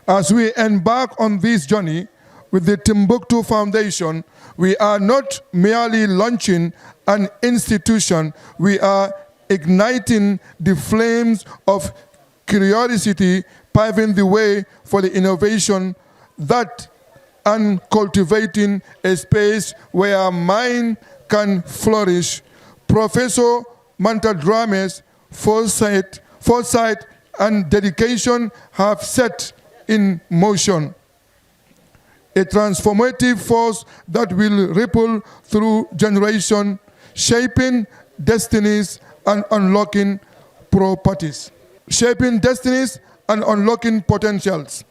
As we embark on this journey with the Timbuktu Foundation, we are not merely launching an institution, we are igniting the flames of curiosity, paving the way for the innovation that and cultivating a space where our mind can flourish. Professor Mantadrame's foresight and dedication have set in motion a transformative force that will ripple through generations, shaping destinies and unlocking properties. Shaping destinies and unlocking potentials.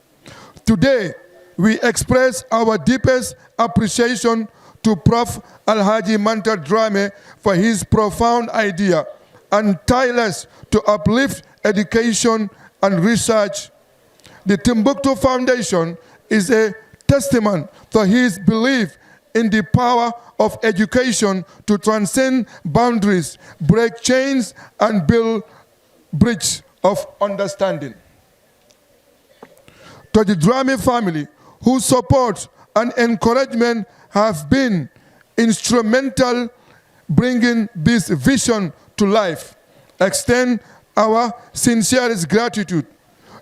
Today, we express our deepest appreciation to Prof. Alhaji Mantadrame for his profound idea and tireless to uplift education and research. The Timbuktu Foundation is a testament to his belief in the power of education to transcend boundaries, break chains, and build bridges of understanding. To the Drame family, whose support and encouragement have been instrumental bringing this vision to life, extend our sincerest gratitude.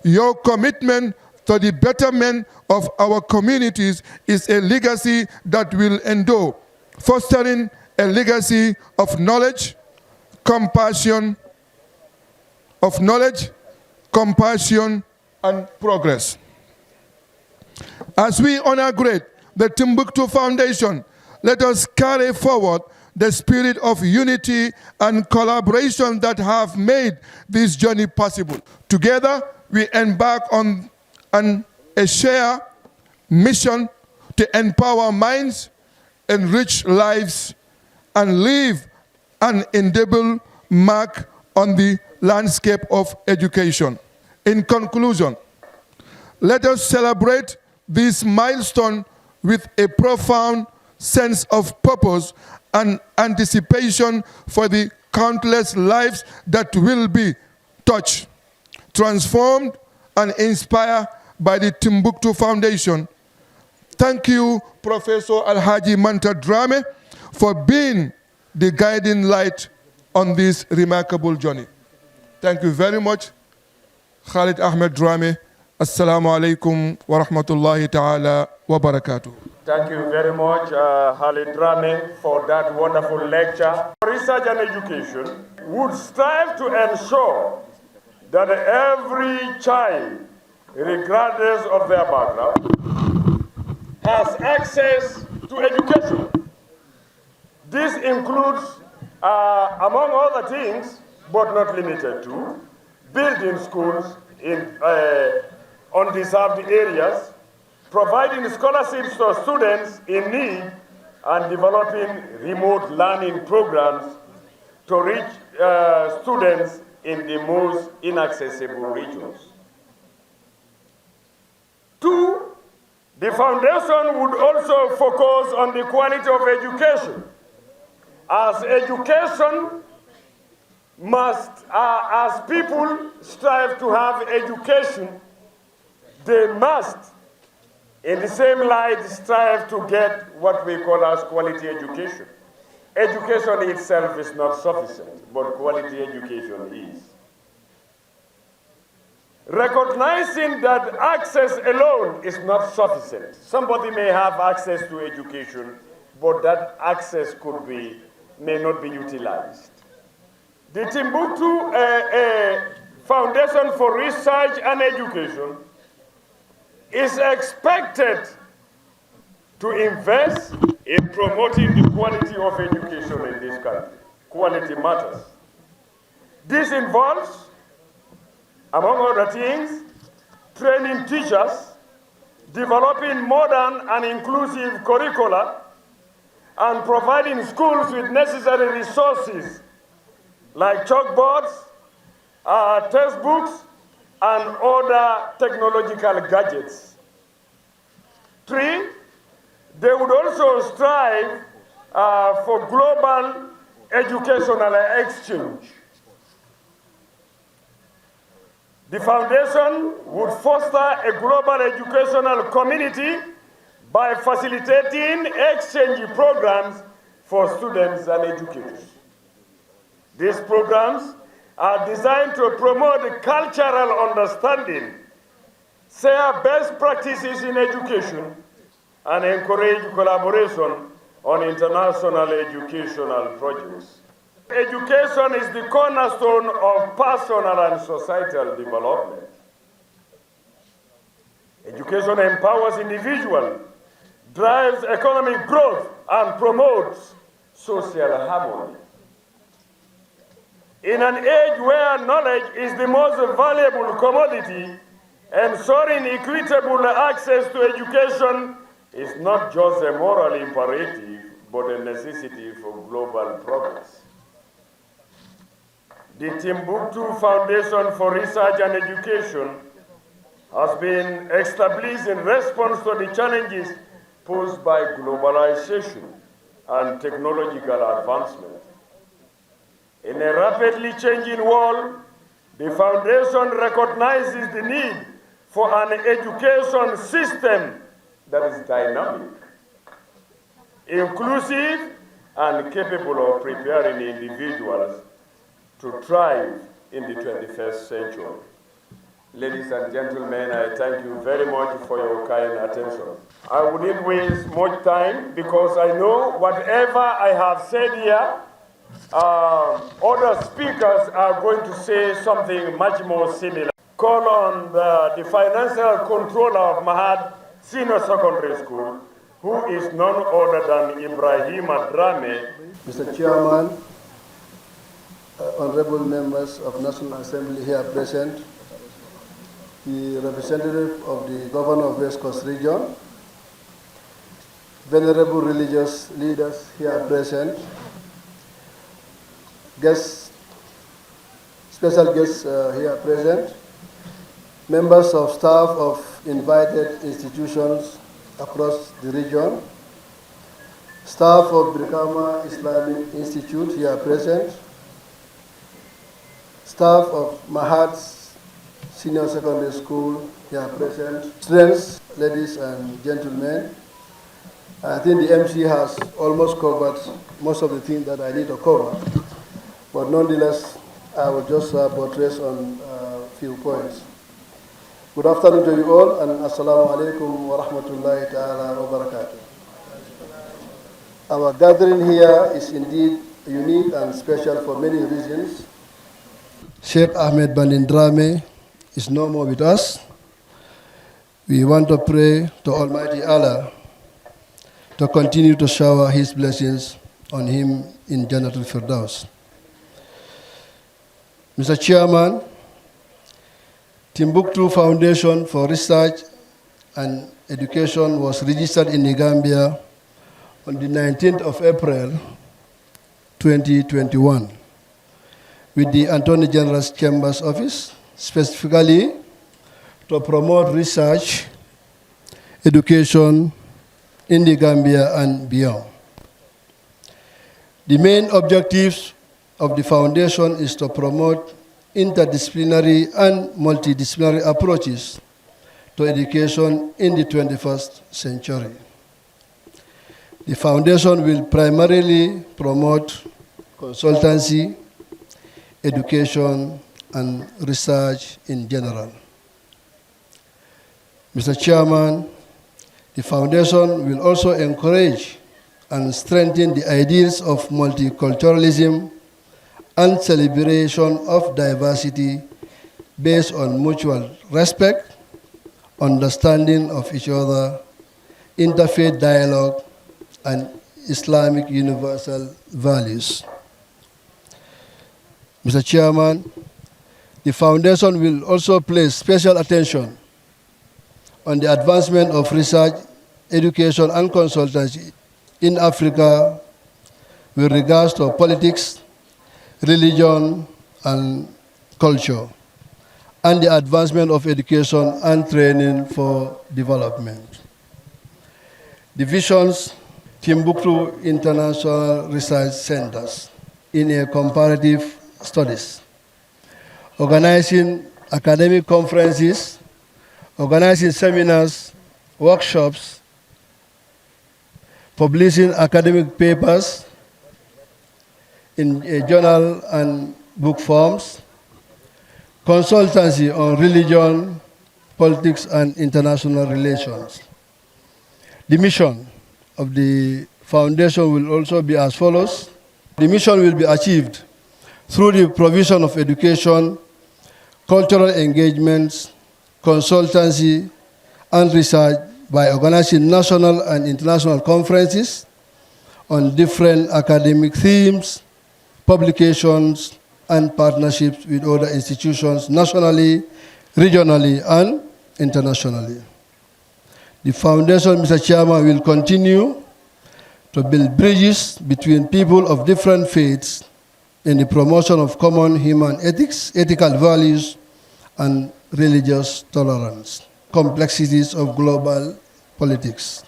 Your commitment to the betterment of our communities is a legacy that will endure, fostering a legacy of knowledge, compassion, and progress. As we inaugurate the Timbuktu Foundation, let us carry forward the spirit of unity and collaboration that have made this journey possible. Together, we embark on a shared mission to empower minds, enrich lives, and leave an indelible mark on the landscape of education. In conclusion, let us celebrate this milestone with a profound sense of purpose and anticipation for the countless lives that will be touched, transformed, and inspired by the Timbuktu Foundation. Thank you, Professor Alhaji Mantadrame, for being the guiding light on this remarkable journey. Thank you very much, Khalid Ahmed Drame. Assalamu alaikum wa rahmatullahi ta'ala wa barakatuh. Thank you very much, Khalid Drame, for that wonderful lecture. Research and education would strive to ensure that every child, regardless of their background, has access to education. This includes, among other things, but not limited to, building schools in undeserved areas, providing scholarships to students in need, and developing remote learning programs to reach students in the most inaccessible regions. Two, the foundation would also focus on the quality of education, as education must, as people strive to have education, they must, in the same light, strive to get what we call as quality education. Education itself is not sufficient, but quality education is. Recognizing that access alone is not sufficient. Somebody may have access to education, but that access may not be utilized. The Timbuktu Foundation for Research and Education is expected to invest in promoting the quality of education in this country. Quality matters. This involves, among other things, training teachers, developing modern and inclusive curricula, and providing schools with necessary resources like chalkboards, textbooks, and other technological gadgets. Three, they would also strive for global educational exchange. The foundation would foster a global educational community by facilitating exchange programs for students and educators. These programs are designed to promote cultural understanding, share best practices in education, and encourage collaboration on international educational projects. Education is the cornerstone of personal and societal development. Education empowers individuals, drives economic growth, and promotes social harmony. In an age where knowledge is the most valuable commodity, ensuring equitable access to education is not just a moral imperative, but a necessity for global progress. The Timbuktu Foundation for Research and Education has been established in response to the challenges posed by globalization and technological advancement. In a rapidly changing world, the Foundation recognizes the need for an education system that is dynamic, inclusive, and capable of preparing individuals to thrive in the 21st century. Ladies and gentlemen, I thank you very much for your kind attention. I wouldn't waste much time because I know whatever I have said here, other speakers are going to say something much more similar. Call on the financial controller of Mahad Senior Secondary School, who is none other than Ibrahim Adrame. Mr. Chairman, honorable members of National Assembly here present, the representative of the Governor of West Coast Region, venerable religious leaders here present, guests, special guests here present, members of staff of invited institutions across the region, staff of Brikama Islamic Institute here present, staff of Mahad's Senior Secondary School here present, students, ladies and gentlemen. I think the MC has almost covered most of the things that I need to cover, but nonetheless, I will just buttress on a few points. Good afternoon to you all, and assalamu alaikum wa rahmatullahi ta'ala wa barakatuh. Our gathering here is indeed unique and special for many reasons. Sheikh Ahmed Banindrame is no more with us. We want to pray to Almighty Allah to continue to shower His blessings on him in Jannatul Firdaus. Mr. Chairman, Timbuktu Foundation for Research and Education was registered in the Gambia on the 19th of April 2021 with the Attorney General's Chamber's Office, specifically to promote research, education in the Gambia and beyond. The main objectives of the foundation is to promote interdisciplinary and multidisciplinary approaches to education in the 21st century. The foundation will primarily promote consultancy, education, and research in general. Mr. Chairman, the foundation will also encourage and strengthen the ideals of multiculturalism and celebration of diversity based on mutual respect, understanding of each other, interfaith dialogue, and Islamic universal values. Mr. Chairman, the foundation will also place special attention on the advancement of research, education, and consultancy in Africa with regards to politics, religion, and culture, and the advancement of education and training for development. The visions Timbuktu International Research Centers in a comparative studies, organizing academic conferences, organizing seminars, workshops, publishing academic papers in a journal and book forms, consultancy on religion, politics, and international relations. The mission of the foundation will also be as follows. The mission will be achieved through the provision of education, cultural engagements, consultancy, and research by organizing national and international conferences on different academic themes, publications, and partnerships with other institutions nationally, regionally, and internationally. The foundation, Mr. Chairman, will continue to build bridges between people of different faiths in the promotion of common human ethics, ethical values, and religious tolerance, complexities of global politics.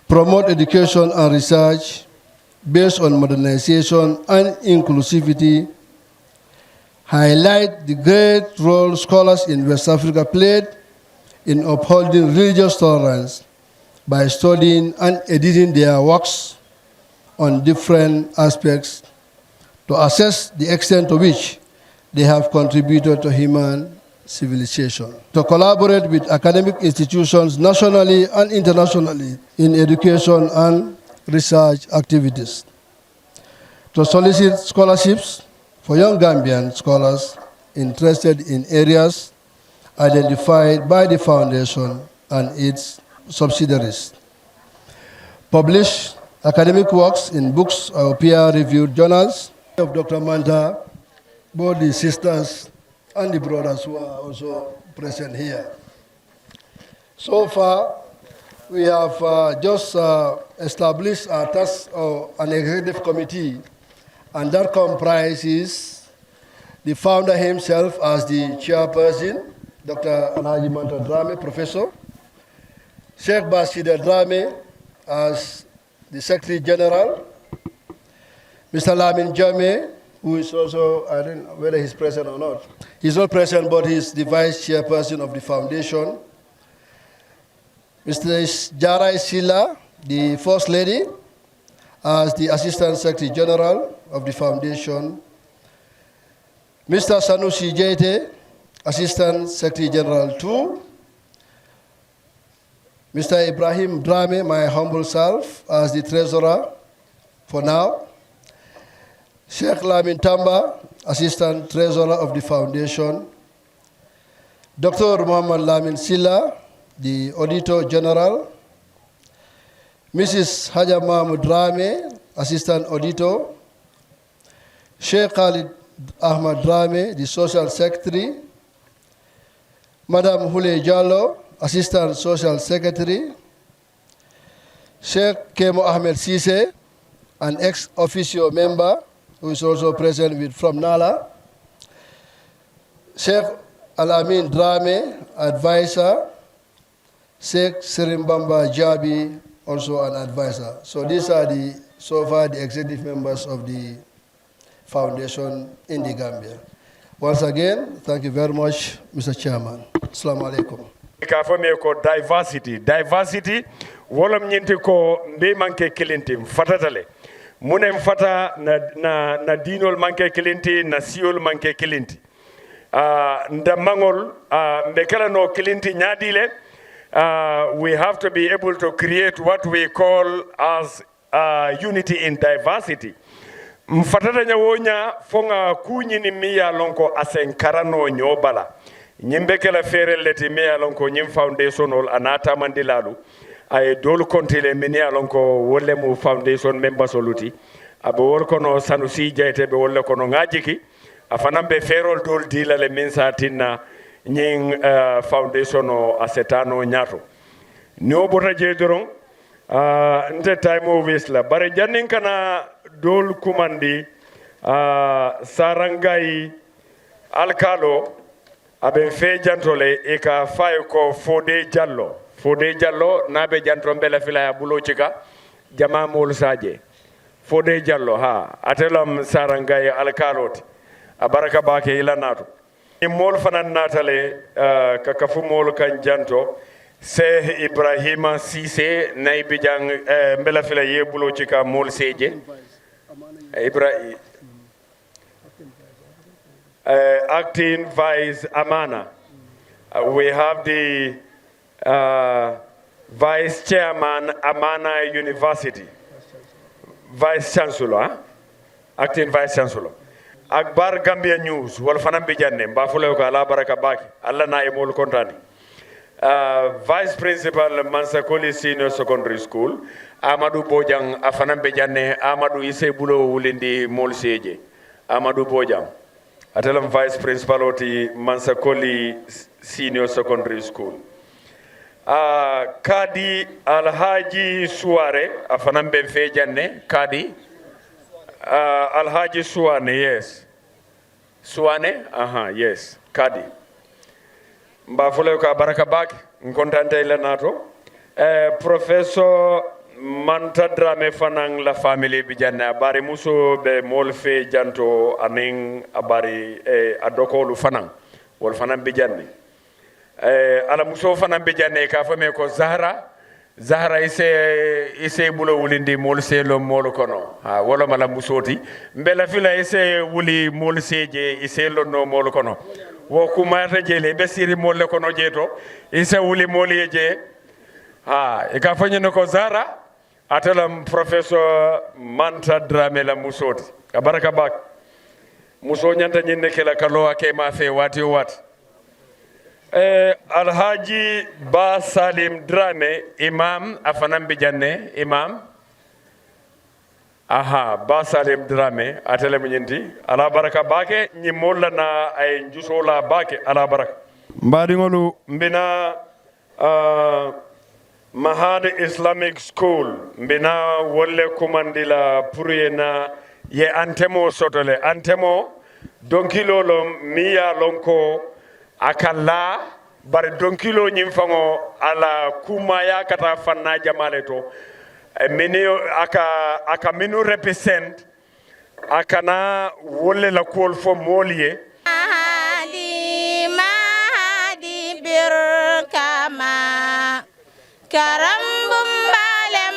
Promote education and research based on modernization and inclusivity, highlight the great role scholars in West Africa played in upholding religious tolerance by studying and editing their works on different aspects to assess the extent to which they have contributed to human civilization. To collaborate with academic institutions nationally and internationally in education and research activities. To solicit scholarships for young Gambian scholars interested in areas identified by the foundation and its subsidiaries. Publish academic works in books or peer-reviewed journals of Dr. Manta, both the sisters and the brothers who are also present here. So far, we have just established a task or an executive committee, and that comprises the founder himself as the chairperson, Dr. Alhaji Manta Drame, professor, Sheikh Basida Drame as the Secretary General, Mr. Lamin Jame, who is also, I don't know whether he's present or not. He's not present, but he's the vice chairperson of the foundation. Mr. Jarai Silla, the First Lady, as the Assistant Secretary General of the foundation. Mr. Sanusi Jete, Assistant Secretary General 2. Mr. Ibrahim Drame, my humble self, as the Treasurer for now. Sheikh Lamin Tamba, Assistant Treasurer of the foundation. Dr. Muhammad Lamin Silla, the Auditor General. Mrs. Haja Mahmoud Drame, Assistant Auditor. Sheikh Khalid Ahmad Drame, the Social Secretary. Madam Hule Jallo, Assistant Social Secretary. Sheikh Kemo Ahmed Sise, an ex-officio member who is also present from Nala. Sheikh Al-Amin Drame, advisor. Sheikh Sirimbamba Jabi, also an advisor. So these are so far the executive members of the foundation in the Gambia. Once again, thank you very much, Mr. Chairman. Assalamu alaikum. Diversity, wolam nyinti ko mbe manke kilinti fatatale. Munem fata na dinol manke kilinti, na siol manke kilinti. Nda mangol mbekala no kilinti nyadile. We have to be able to create what we call as unity in diversity. Mfatata nyawonya fonga kunyi ni miya lonko asenkarano nyobala. Nyimbeke la fere leti miya lonko nyim foundational anata mandilalu. Ay dolu kontile miya lonko wole mu foundation member soluti. Abe wol kono Sanusi Jaite be wole kono ngajiki. Afanambe ferol dol dila le minsa tinna nying foundation o asetano nyato. Nyo bota jedorong nte time always la bare jannin kana dol kumandi sarangai alkalo abe fe jantole e ka fay ko Fode Jallo nabe jantombe la fila ya bulo chika jama mol saje Fode Jallo ha atelam sarangai alkaloti abaraka bake ila nato mol fanan natale ka kafu mol kan janto Sheikh Ibrahima Cissé nay bijang mbela fila yebulo ci ka mol seje acting vice Amana. We have the vice chairman Amana University, vice chancellor, acting vice chancellor. Akbar Gambia News wal fanam bi janne ba fulo ko ala baraka baki alla na e mol kontani vice principal Mansakoli Senior Secondary School Amadou Bojang afanam be janne Amadou ise bulo wulindi mol seje Amadou Bojang atelam vice principal oti Mansakoli Senior Secondary School Kadi Alhaji Suare afanam be fe janne Kadi Alhaji Suwane, yes. Suwane? Yes. Kadi. Mbafule ka baraka bak, nkontante ile nato. Professor Manta Drame fanang la family bijana abari muso be molfe janto aning abari adoko lu fanang. Wol fanang bijane. Ala muso fanang bijane ka fame ko Zahra ise bulo wulindi mol selo mol kono wala mala musoti mbela fila ise wuli mol seje ise lonno mol kono wo kuma ta jele be siri mol kono jeto ise wuli mol yeje e ka fanyo ko Zahra atalam professor Manta Drame la musoti baraka bak muso nyanta nyinde kala kalo ake ma fe wati wat Alhaji Ba Salim Drame imam afanam bijanne imam Ba Salim Drame atele munyinti ala baraka bake nyi molla na ay njusola bake ala baraka mbadi ngolu mbina Mahad Islamic School mbina wolle kumandila puriyena ye antemo sotole antemo donkilolo miya lonko akalla bare donkilo nyim fango ala kuma ya kata fanna jamale to menio aka menu represent akana wolle la kol fo molie mahadi birkama karambum balem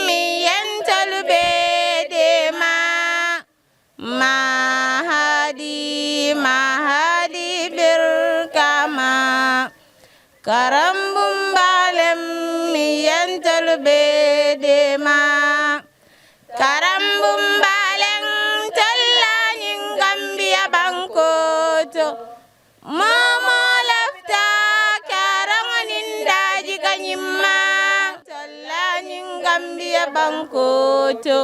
mi yental bedema mahadi birkama karambum balem mi yental bedema karambum balem tallani Gambia bankoto momo lafta karanganin daji kanyimma tallani Gambia bankoto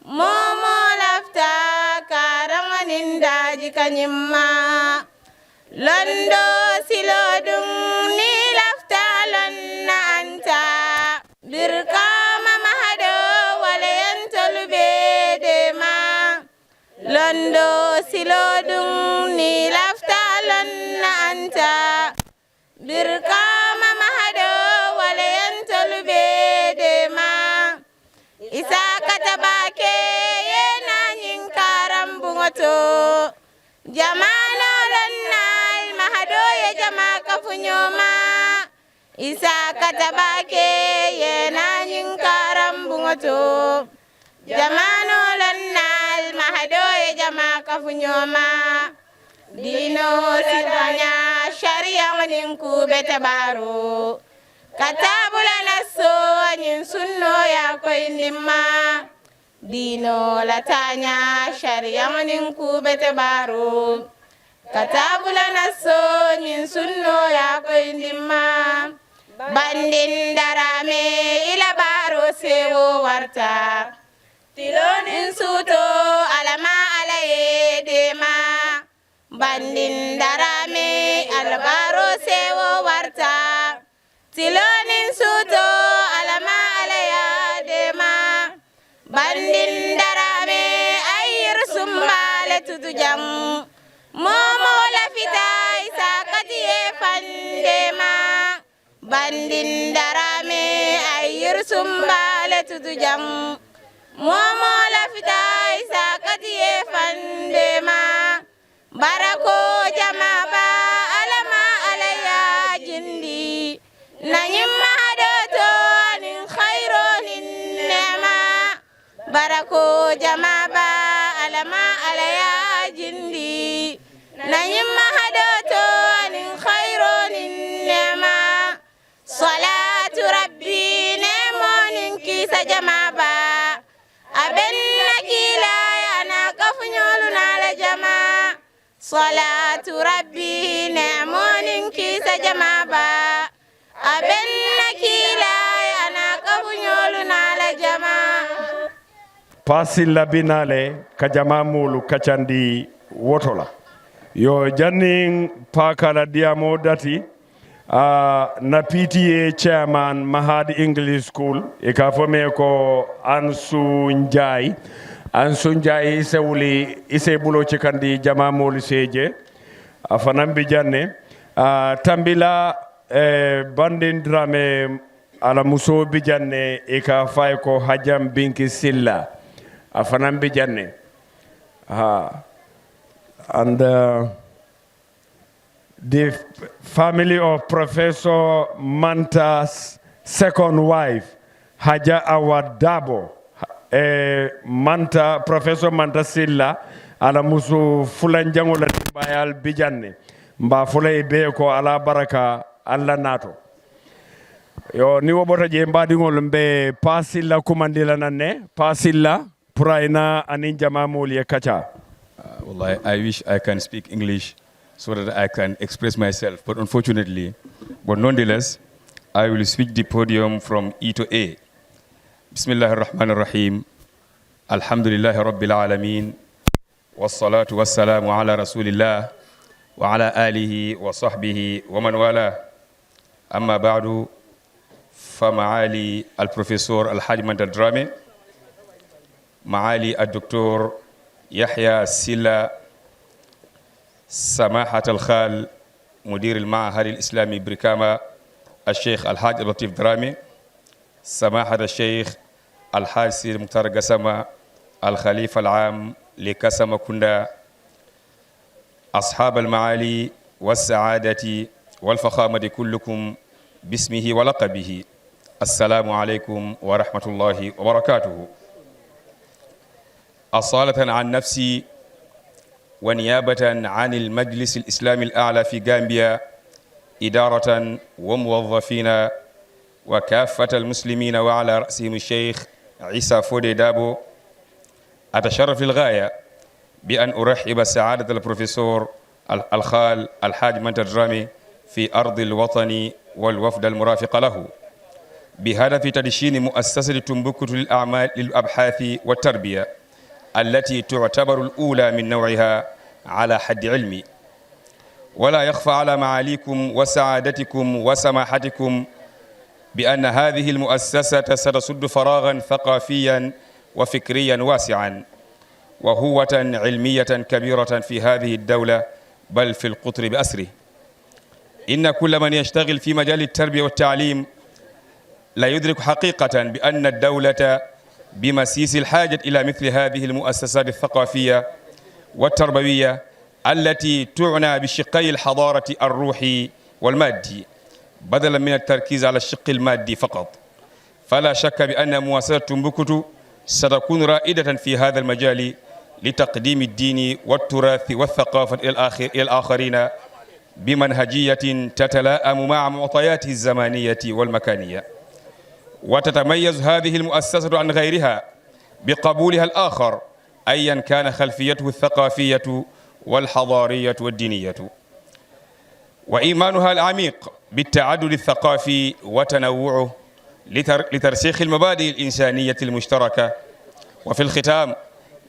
momo lafta karanganin daji kanyimma londo silodung ni lafta lonna anta birkama mahado walayantolu bedema londo silodung ni lafta lonna anta birkama mahado walayantolu bedema isa katabake yena nyinkaram bungoto jamano lonnal mahado ye jama kafunyoma isa katabake yena nyinkaram bungoto jamano lonnal mahado ye jama kafunyoma dino siranya sharia ninku betabaru katabula naso nyin sunno ya koindima dino latanya sharia ninku betabaru katabula naso nyin sunno ya koindima bandin darame ila baro sewo warta tilonin suto alama alaye dema bandin darame albaro sewo warta tilonin suto alama alaya dema bandin darame ayir sumbale tutujang momo la fitai sakati e fandema bandin darame ayir sumbale tutujang momo la fitai sakati e fandema barako jama barako jamaba alama alaya jindi nanyim mahadoto anin khaironin nema salatu rabbi nemonin kisa jamaba abenna kila yana kafunyolu nala jama salatu rabbi nemonin kisa jamaba abenna kila yana kafunyolu nala jama pasil labinale kajama mulu kachandi wotola yo janning pakala diamo dati na PTA chairman Mahad English School e ka fome ko Ansu Njai sewuli ise bulo cikandi jama mulu seje afanambi janne tambila bandin drame ala muso bijanne e ka fay ko hajam binki silla afanam bijanne and the family of Professor Manta's second wife Haja Awadabo Professor Manta Silla ala musu fulanjango la bayal bijanne mba fulay be ko ala baraka alla nato yo ni wobota je mbadingol mbe pasilla kumandila nanne pasilla puraina anin jama moli kacha. Well, I wish I can speak English so that I can express myself, but unfortunately, but nonetheless, I will switch the podium from E to A. Bismillah ar-Rahman ar-Rahim. Alhamdulillahi Rabbil Alameen. Wassalatu wassalamu ala Rasulillah wa ala alihi wa sahbihi wa man wala. Amma ba'du. فمعالي البروفيسور الحاج مند الدرامي معالي الدكتور يحيى سيلا سماحة الخال مدير المعهد الإسلامي بركامة الشيخ الحاج اللطيف درامي سماحة الشيخ الحاج سيد مختار قسمة الخليفة العام لقسمة كندا أصحاب المعالي والسعادة والفخامة كلكم باسمه ولقبه السلام عليكم ورحمة الله وبركاته. أصالة عن نفسي ونيابة عن المجلس الإسلامي الأعلى في غامبيا إدارة وموظفين وكافة المسلمين وعلى رأسهم الشيخ عيسى فودي دابو، أتشرف للغاية بأن أرحب سعادة البروفيسور الخال الحاج منت الدرامي في أرض الوطن والوفد المرافق له بهدف تدشين مؤسسة تمبكتو للأبحاث والتربية التي تعتبر الأولى من نوعها على حد علمي. ولا يخفى على معاليكم وسعادتكم وسماحتكم بأن هذه المؤسسة ستسد فراغا ثقافيا وفكريا واسعا وهوة علمية كبيرة في هذه الدولة بل في القطر بأسره. إن كل من يشتغل في مجال التربية والتعليم لا يدرك حقيقة بأن الدولة بمسيس الحاجة إلى مثل هذه المؤسسات الثقافية والتربوية التي تعنى بشقي الحضارة الروحي والمادي بدلا من التركيز على الشق المادي فقط. فلا شك بأن مؤسسة تمبكتو ستكون رائدة في هذا المجال لتقديم الدين والتراث والثقافة إلى الآخرين بمنهجية تتلائم مع معطياته الزمانية والمكانية. وتتميز هذه المؤسسة عن غيرها بقبولها الآخر أيا كان خلفيته الثقافية والحضارية والدينية، وإيمانها العميق بالتعدد الثقافي وتنوعه لترسيخ المبادئ الإنسانية المشتركة. وفي الختام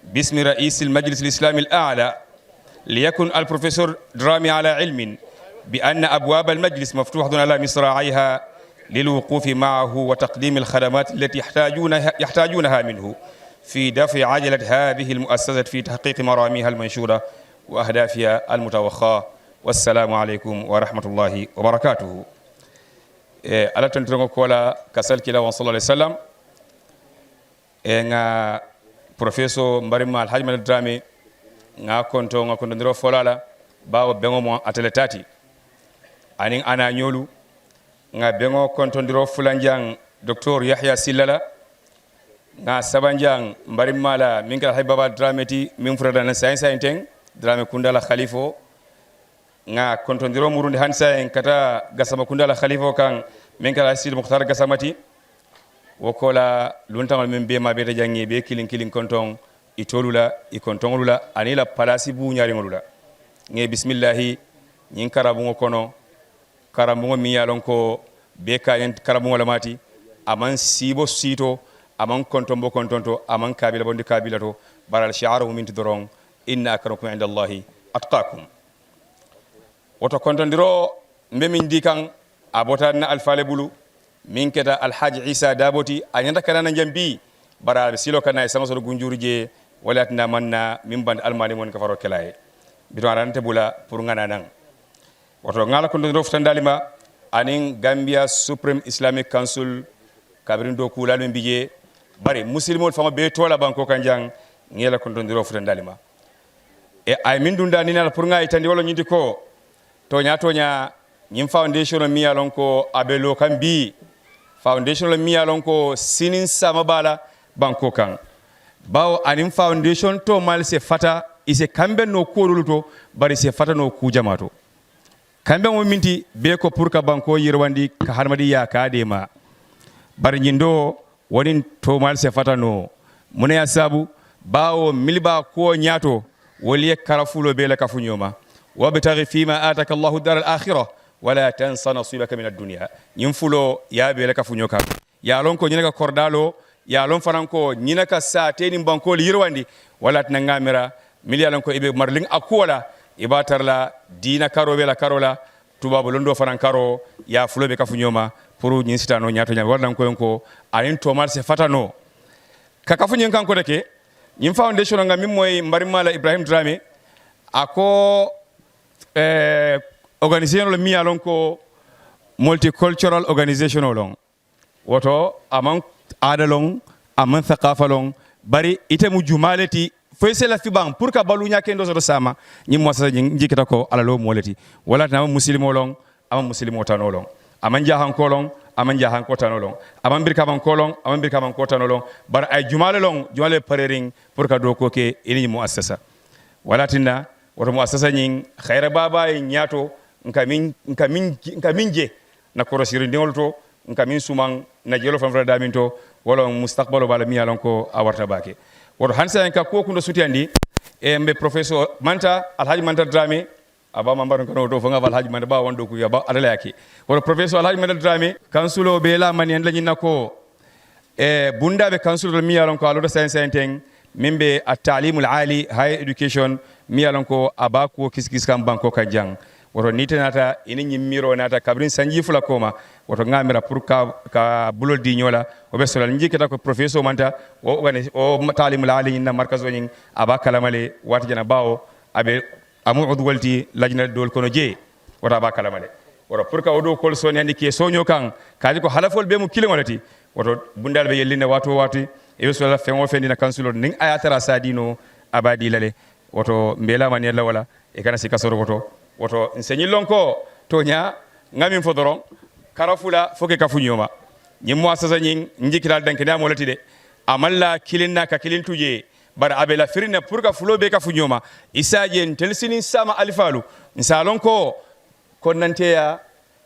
باسم رئيس المجلس الإسلامي الأعلى ليكن البروفيسور درامي على علم بأن أبواب المجلس مفتوحة على مصراعيها للوقوف معه وتقديم الخدمات التي يحتاجونها منه في دفع عجلة هذه المؤسسة في تحقيق مراميها المنشورة وأهدافها المتوخاة. والسلام عليكم ورحمة الله وبركاته. ألا تنتظروا كولا كسل كلا صلى الله عليه وسلم nga professor mbarima alhaji mal drame nga konto ndiro folala bawo bengo mo ateletati anin ana nyolu nga bengo konto ndiro fulanjang docteur Yahya Sillala nga sabanjang mbari mala min kala hay baba drameti min furada na science teng drame kundala khalifo nga kontondiro murundi hansa en kata gasama kundala khalifo kan min kala sid mukhtar gasamati wokola luntangal min be ma be jangi be kilin konton itolula ikontongulula anila palasi bu nyari ngulula nge bismillah nyin karabu kono karabu mi yalon ko be kayen karabu lamati aman sibo sito aman kontombo kontonto aman kabila bondi kabila to baral shi'aru min tudron inna akramakum indallahi atqakum woto kontondiro mbe min dikan abota na alfale bulu min keta alhaji isa daboti anyanda kana jambi baral silo kana sama so gunjurije wala tina manna min band almani mon ka faro kelaye bito arante bula pour ngana nang woto ngala kontondiro ftandalima anin Gambia Supreme Islamic Council kabirin do kula min bije bari muslimol fama be tola banko kanjang ngela kontondiro ftandalima e ay min dunda ni na pour nga itandi wala nyindi ko tonya nyim foundation mi yalon ko abelo kambi foundation mi yalon ko sinin sama bala banko kan bawo anim foundation to mal se fata ise kambe no koduluto bari se fata no ku jamato kambe mo minti be ko pour ka banko yirwandi ka harmadi ya ka dema bari nyindo wonin to mal se fata no mune ya sabu bawo milba ko nyato woliye karafulo be la kafunyoma wabtaghi fima ataka Allahu dar al-akhirah wala tansa nasibaka min ad-dunya nyimfulo ya be la kafunyoka ya lon ko nyinaka kordalo ya lon franco nyinaka sateni banko yirwandi wala tanangamira miliyalon ko ibe marling akola ibatarla dina karo be la karola tubabo londo farankaro ya fulo be kafunyoma pour nyinsitano nyato nyama wala ko yonko anin to mal se fatano kakafunyen kanko deke nyim foundation nga mimoy mbarimala Ibrahim Drame ako organisation le mi alon ko multicultural organisation long woto amang adalong amang thaqafalong bari ite mu jumalati foyse la fi bang pour ka balunya kendo so sama nyim mo sa jikita ko alalo molati wala na muslimo long am muslimo tanolong aman jahan kolong aman jahan kotanolong aman birka ban kolong aman birka ban kotanolong bar ay jumale parering pour ka do ko ke ini muassasa wala tinna woto muassasa nyin khaira baba nyato nkaminje na korosiri ndolto nkamin suman na jelo fam frada minto wala mustaqbalo bala mi alon ko awarta bake woto hansa en ka ko kundo sutiandi e mbe professeur Manta Alhaji Manta Drame aba mambar ko do fanga Alhaji Manta ba wondo ko yaba adala yake woto professeur Alhaji Manta Drame kansulo be la man en lañi nako e bunda be kansulo mi alon ko alodo science teng mimbe at-ta'limul ali higher education mi alon ko aba ko kiskis kam banko ka jang woto nitenata ini nyimmiro nata kabrin sanji fula koma woto ngamira pour ka bulol di nyola o be solal njiketa ko professeur Manta o talimul ali na markazo nyin aba kalamale wat jana bawo abe amu udwalti lajna dol kono je woto aba kalamale woto pour ka odo kol soni andi ke sonyo kan kaji ko halafol be mu kilingolati woto bundal be yelline wati e be solal fengo fendi na kansulo ning ayatara sadino abadi lale woto mbela man yalla wala e kana sikasoro woto nsenyilon ko tonya ngamin fodoron karafula foke kafunyoma nyimmo asasa nyin njikira dankina molati de amalla kilinna ka kilintuje bar abela firina pour ka fulo be kafunyoma isaje ntelsini sama alifalu nsalon ko konnanteya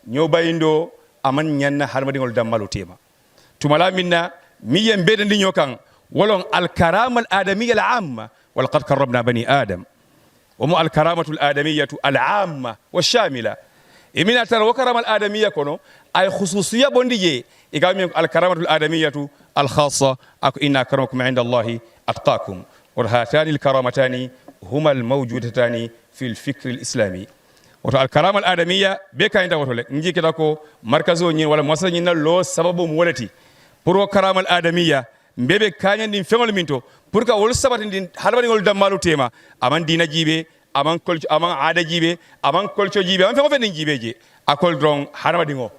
nyobayindo aman nyanna harmadingol dammalu tema tumala minna miyen bedandi nyokan wolon al karama al adamiyya al amma wal qad karramna bani adam ومو الكرامة الآدمية العامة والشاملة إمنا ترى وكرامة الآدمية كنو أي خصوصية بندية إقامة الكرامة الآدمية الخاصة إن أكرمكم عند الله أتقاكم وهاتان الكرامتان هما الموجودتان في الفكر الإسلامي والكرامة الآدمية بك عند وتولك نجي كداكو مركزو نين ولا مؤسسة نين لو سبب مولتي برو الكرامة الآدمية mbebe kanya din fengol minto pour ka wol sabatin din halbani ngol dammalu tema aman dina jibe aman kolcho aman ada jibe aman kolcho jibe aman fengo fen jibeje akol dron harmadingo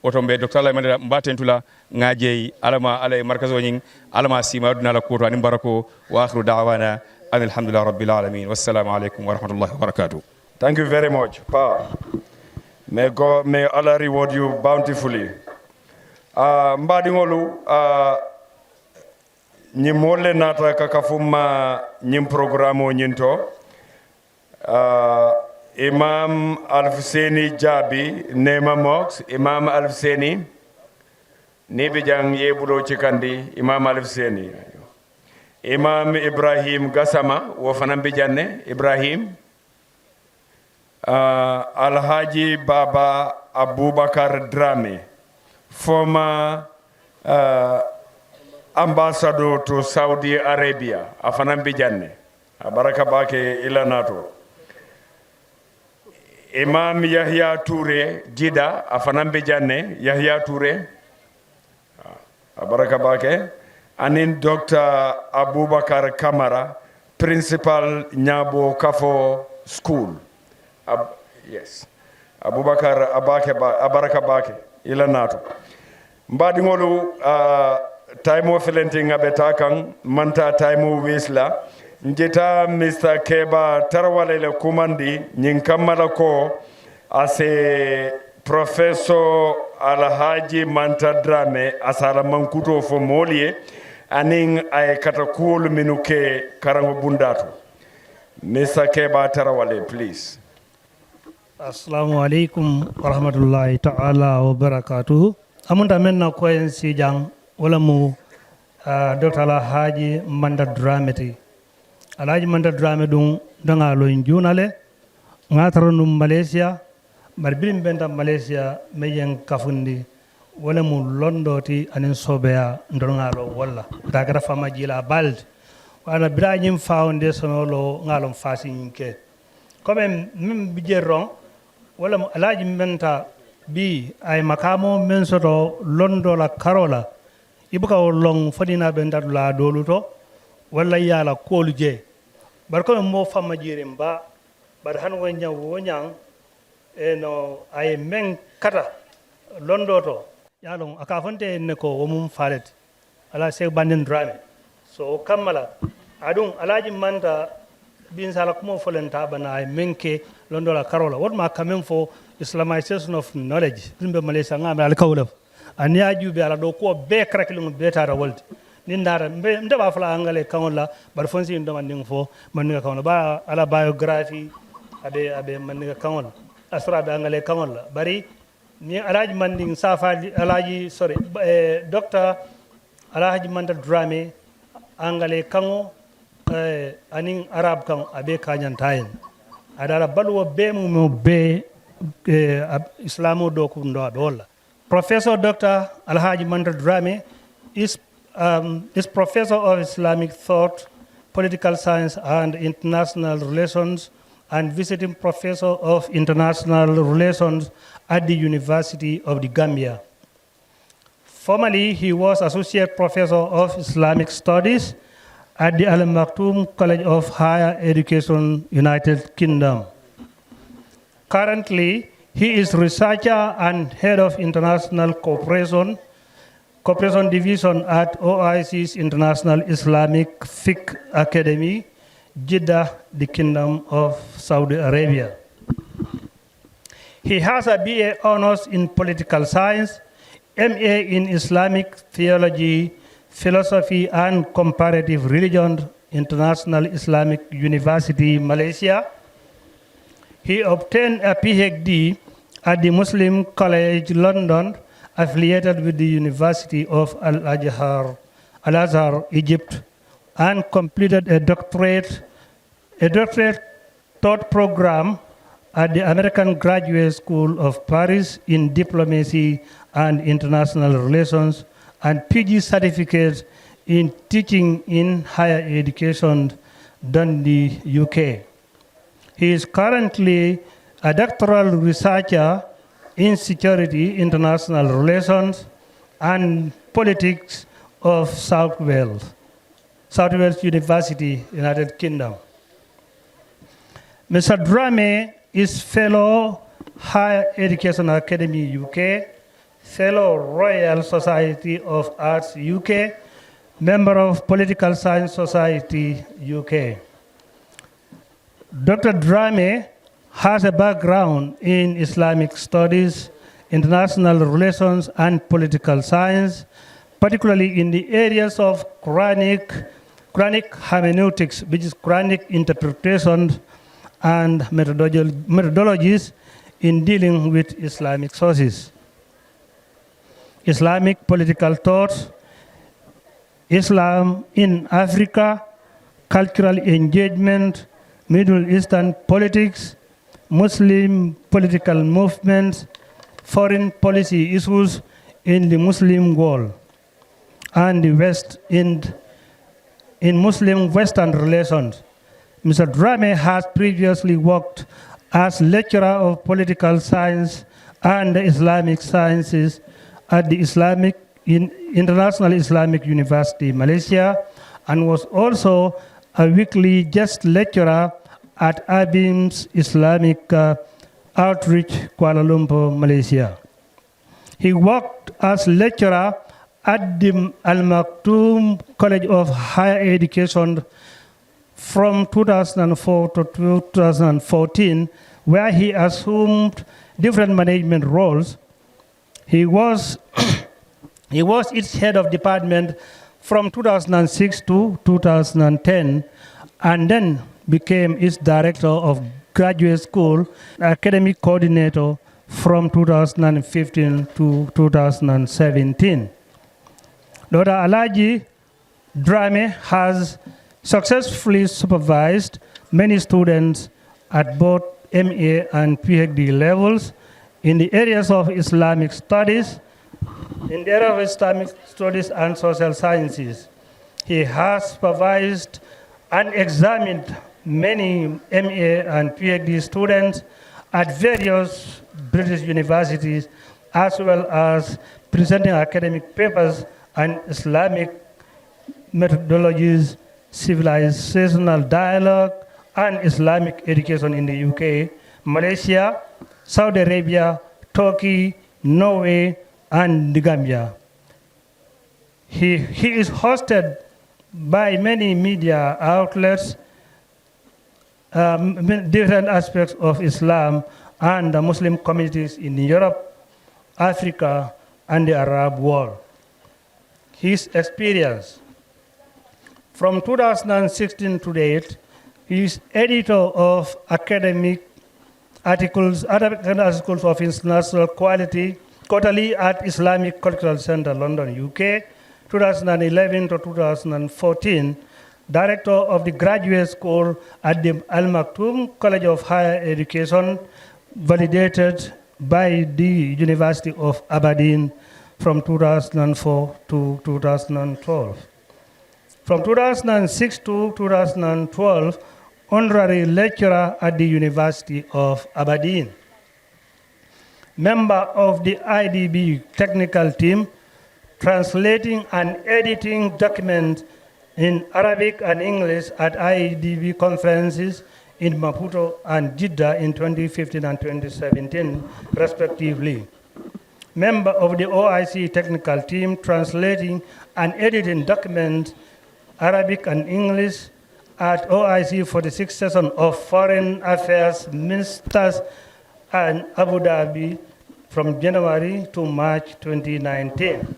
otombe docteur lay mandela mbatentula ngaje alama alay markazo nyin alama sima duna la koto ani barako wa akhiru da'wana alhamdulillahi rabbil alamin wassalamu alaikum wa rahmatullahi wa barakatuh. Thank you very much, Pa. May Allah reward you bountifully. Mbadingolu ñimmolle nata kakafumma ñim programme o ñinto imam Alfuseni Jabi Nema Mox imam Alfuseni ni bi jang yebulo ci kandi imam Alfuseni imam Ibrahim Gassama wo fanam bi janne Ibrahim Alhaji Baba Abubakar Drame, former ambassador to Saudi Arabia, afanam bijanne, baraka bake ilanato. Imam Yahya Toure, Jida, afanam bijanne, Yahya Toure, baraka bake. Anin Dr. Abubakar Kamara, principal Nyabo Kafo School. Yes. Abubakar Abaraka Bake ila nato mbadi ngolu taimo felenti ngabeta kan manta taimo wisla njeta Mr. Keba Tarawale le kumandi nyinkamala ko ase Professor Alhaji Manta Drame asala mankuto fo molie aning ay katakuol minuke karango bundato. Mr. Keba Tarawale, please. Assalamu alaikum wa rahmatullahi ta'ala wa barakatuhu. Amunda menna koyen si jang wala mu Dr. Alhaji Manda Drameti. Alhaji Manda Drame dun danga lo njunale ngataronu Malaysia marbirim benta Malaysia meyen kafundi wala mu londoti anin sobea ndonga lo wala daga fama jila bald wana Ibrahim Foundation lo ngalom fasi nke comme même bijeron wala mo Alhaji menta bi ay makamo men soto londo la karola ibuka long fadina be ndadula doluto wala yala koluje bar ko mo fama jirim ba bar han wonya wonyang no ay men kata londo to yalon aka fonte ne ko womum falet ala se bandin drame so kamala adun Alhaji manta bin sala kuma folenta bana ay menke londo la karola what ma kamen for islamization of knowledge dimbe Malaysia ngam al kawlaf an yaaju be ala do ko be krakilum be tara wolde ni ndara mbe ba fala angale kawla bar fonsi ndo man ning fo man nga kawla ba ala biography abe man nga kawla asra be angale kawla bari ni Alhaji manding safa Alhaji sorry Dr. Alhaji Manda Drame angale kango aning Arab kan abe kanyan tayin adara balwo be mu be Islamo do ko ndo dola. Professor Dr. Alhaji Manda Drame is Professor of Islamic Thought, Political Science and International Relations and visiting Professor of International Relations at the University of the Gambia. Formerly, he was Associate Professor of Islamic Studies at the Al Maktoum College of Higher Education, United Kingdom. Currently, he is researcher and head of international cooperation division at OIC's International Islamic Fiqh Academy, Jeddah, the Kingdom of Saudi Arabia. He has a BA honors in political science, MA in Islamic theology, philosophy and comparative religion, International Islamic University, Malaysia. He obtained a PhD at the Muslim College London, affiliated with the University of Al-Azhar, Egypt, and completed a doctorate thought program at the American Graduate School of Paris in Diplomacy and International Relations, and PG certificate in teaching in higher education Dundee, UK. He is currently a doctoral researcher in security, international relations, and politics of South Wales University, United Kingdom. Mr. Drame is fellow Higher Education Academy UK, fellow Royal Society of Arts UK, member of Political Science Society UK. Dr. Drame has a background in Islamic studies, international relations, and political science, particularly in the areas of Quranic hermeneutics, which is Quranic interpretation and methodologies in dealing with Islamic sources. Islamic political thought, Islam in Africa, cultural engagement, Middle Eastern politics, Muslim political movements, foreign policy issues in the Muslim world, and the West in Muslim Western relations. Mr. Drame has previously worked as lecturer of political science and Islamic sciences at the International Islamic University, Malaysia, and was also a weekly guest lecturer at ABIM's Islamic Outreach, Kuala Lumpur, Malaysia. He worked as lecturer at the Al Maktoum College of Higher Education from 2004 to 2014, where he assumed different management roles. He was its head of department from 2006 to 2010, and then became its director of graduate school, academic coordinator from 2015 to 2017. Dr. Alaji Drame has successfully supervised many students at both MA and PhD levels in the areas of Islamic studies, and social sciences. He has supervised and examined many MA and PhD students at various British universities, as well as presenting academic papers on Islamic methodologies, civilizational dialogue, and Islamic education in the UK, Malaysia, Saudi Arabia, Turkey, Norway, and the Gambia. He is hosted by many media outlets, different aspects of Islam and the Muslim communities in Europe, Africa, and the Arab world. His experience. From 2016 to date, he is editor of academic articles of international quality, quarterly at Islamic Cultural Center, London, UK, 2011 to 2014, director of the graduate school at the Al Maktoum College of Higher Education, validated by the University of Aberdeen from 2004 to 2012. From 2006 to 2012, honorary lecturer at the University of Aberdeen. Member of the IDB technical team, translating and editing documents in Arabic and English at IDB conferences in Maputo and Jeddah in 2015 and 2017, respectively. Member of the OIC technical team, translating and editing documents Arabic and English at OIC 46th session of Foreign Affairs Ministers and Abu Dhabi from January to March 2019.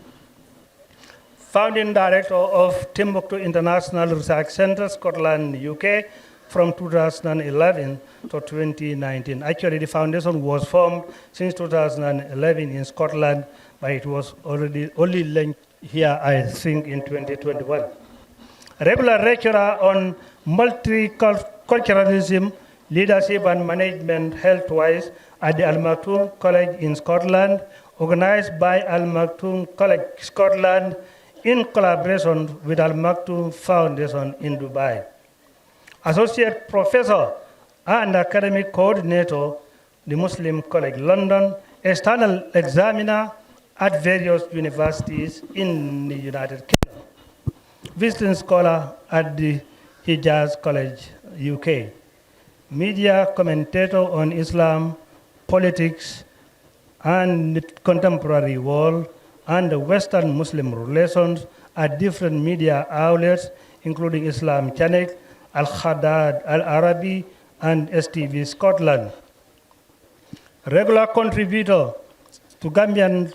Founding director of Timbuktu International Research Centre, Scotland, UK, from 2011 to 2019. Actually, the foundation was formed since 2011 in Scotland, but it was already only launched here, I think, in 2021. Regular lecturer on multiculturalism, leadership and management health-wise at the Al Maktoum College in Scotland, organized by Al Maktoum College, Scotland, in collaboration with Al Maktoum Foundation in Dubai. Associate Professor and Academic Coordinator, the Muslim College London, External Examiner at various universities in the United Kingdom. Visiting Scholar at the Hijaz College, UK. Media commentator on Islam, politics, and the contemporary world, and the Western Muslim relations at different media outlets, including Islam Channel, Al-Khadad, Al-Arabi, and STV Scotland. Regular contributor to Gambian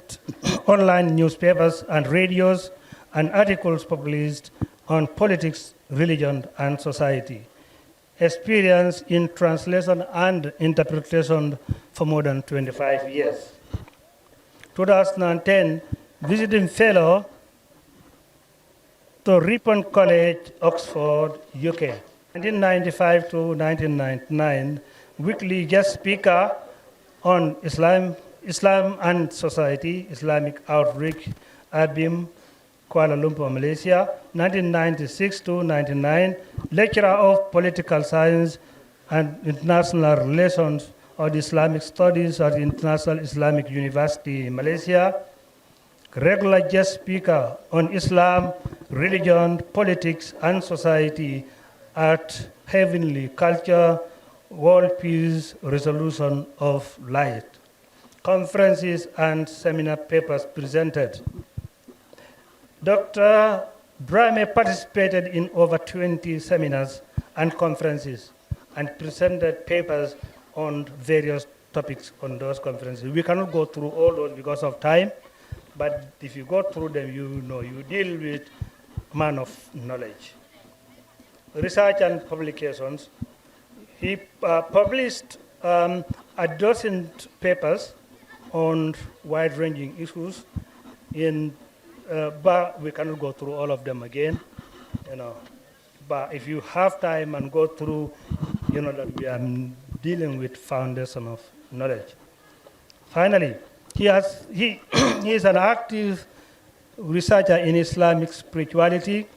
online newspapers and radios, and articles published on politics, religion, and society. Experience in translation and interpretation for more than 25 years. 2010, visiting fellow to Ripon College, Oxford, UK. 1995 to 1999, weekly guest speaker on Islam and Society, Islamic Outreach, ABIM, Kuala Lumpur, Malaysia. 1996 to 99, lecturer of political science and international relations of Islamic studies at International Islamic University, Malaysia. Regular guest speaker on Islam, religion, politics, and society at Heavenly Culture, World Peace Resolution of Light. Conferences and seminar papers presented. Dr. Drame participated in over 20 seminars and conferences and presented papers on various topics on those conferences. We cannot go through all those because of time, but if you go through them, you know you deal with man of knowledge. Research and publications. He published a dozen papers on wide-ranging issues but we cannot go through all of them again, But if you have time and go through, that we are dealing with foundation of knowledge. Finally, he is an active researcher in Islamic spirituality,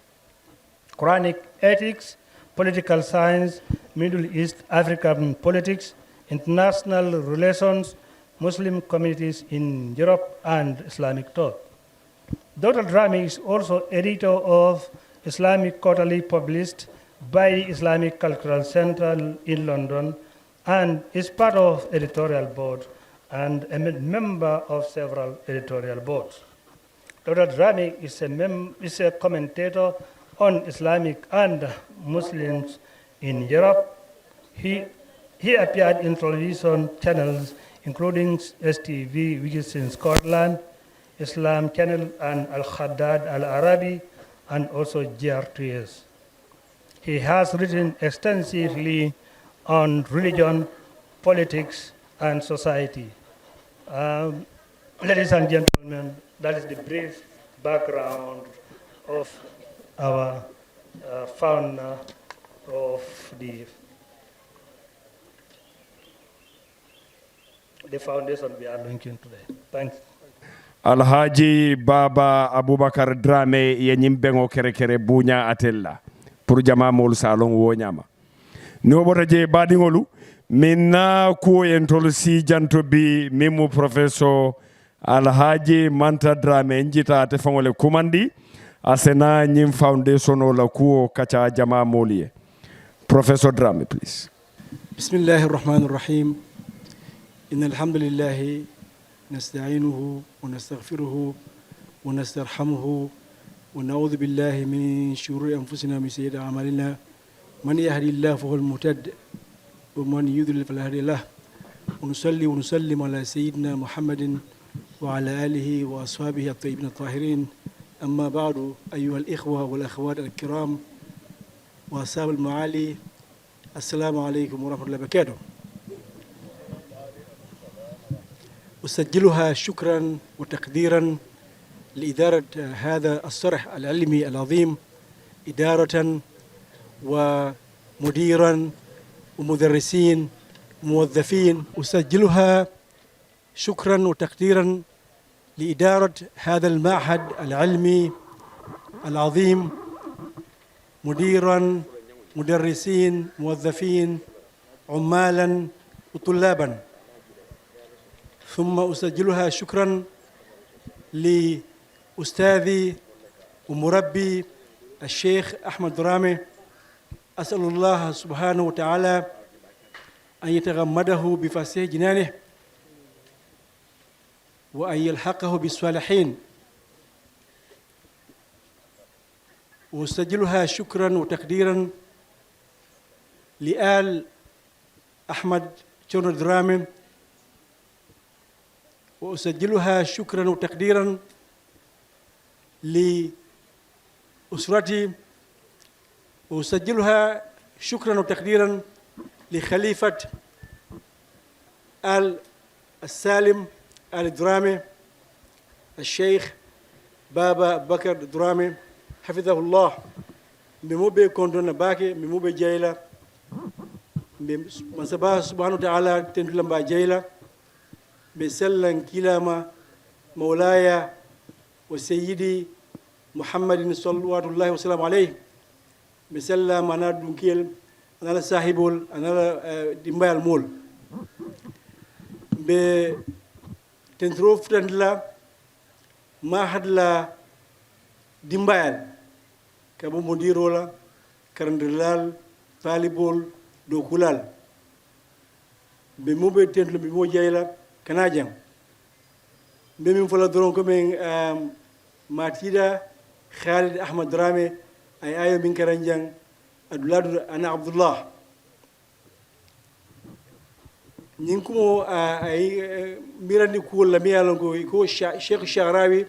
Quranic ethics, political science, Middle East African politics, international relations, Muslim communities in Europe, and Islamic thought. Dr. Drame is also editor of Islamic Quarterly published by the Islamic Cultural Center in London and is part of editorial board and a member of several editorial boards. Dr. Drame is a commentator on Islamic and Muslims in Europe. He appeared in television channels including STV, which is in Scotland, Islam Channel, and Al-Khaddad Al-Arabi, and also GRTS. He has written extensively on religion, politics, and society. Ladies and gentlemen, that is the brief background of our founder of the foundation we are launching today. Thanks. Alhaji Baba Abubakar Drame ye nyimbengo kere bunya atella pour jama mol salon wo nyama no bota je badingolu minna ko entol si janto bi memu professeur Alhaji Manta Drame njita te fangole kumandi asena nyim foundation la ko kacha jama molie. Professor Drame, please. Bismillahir Rahmanir Rahim. Innal hamdalillah نستعينه ونستغفره ونسترحمه ونعوذ بالله من شرور أنفسنا ومن سيئات أعمالنا من يهدي الله فهو المهتد ومن يضلل فلا هادي له ونصلي ونسلم على سيدنا محمد وعلى آله وأصحابه الطيبين الطاهرين أما بعد أيها الإخوة والأخوات الكرام وأصحاب المعالي السلام عليكم ورحمة الله وبركاته. أسجلها شكرا وتقديرا لإدارة هذا الصرح العلمي العظيم إدارة ومديرا ومدرسين وموظفين. أسجلها شكرا وتقديرا لإدارة هذا المعهد العلمي العظيم مديرا مدرسين موظفين عمالا وطلابا. ثم أسجلها شكرا لأستاذي ومربي الشيخ أحمد درامي. أسأل الله سبحانه وتعالى أن يتغمده بفسيح جنانه وأن يلحقه بالصالحين. وأسجلها شكرا وتقديرا لآل أحمد درامي. وأسجلها شكرا وتقديرا أسرتي وأسجلها شكرا وتقديرا لخليفة آل السالم آل درامي الشيخ بابا بكر درامي حفظه الله مموبي كوندون باكي مموبي جايلا من سبحانه وتعالى تنتلم با جايلا بسلن كلاما مولاي وسيدي محمد صلى الله وسلم عليه بسلم أنا دونكيل أنا صاحبول أنا دمبا المول بتنتروف تندلا ما حد لا دمبال كابو مديرولا كرندلال طالبول دوكولال بموبي تنتلو بمو جايلا كناجم بمن فلا درون كمين ماتيدا خالد أحمد درامي أي آية من كرنجان أدولاد أنا عبد الله نينكو أي ميراني كول لميالونكو يكو الشيخ الشعراوي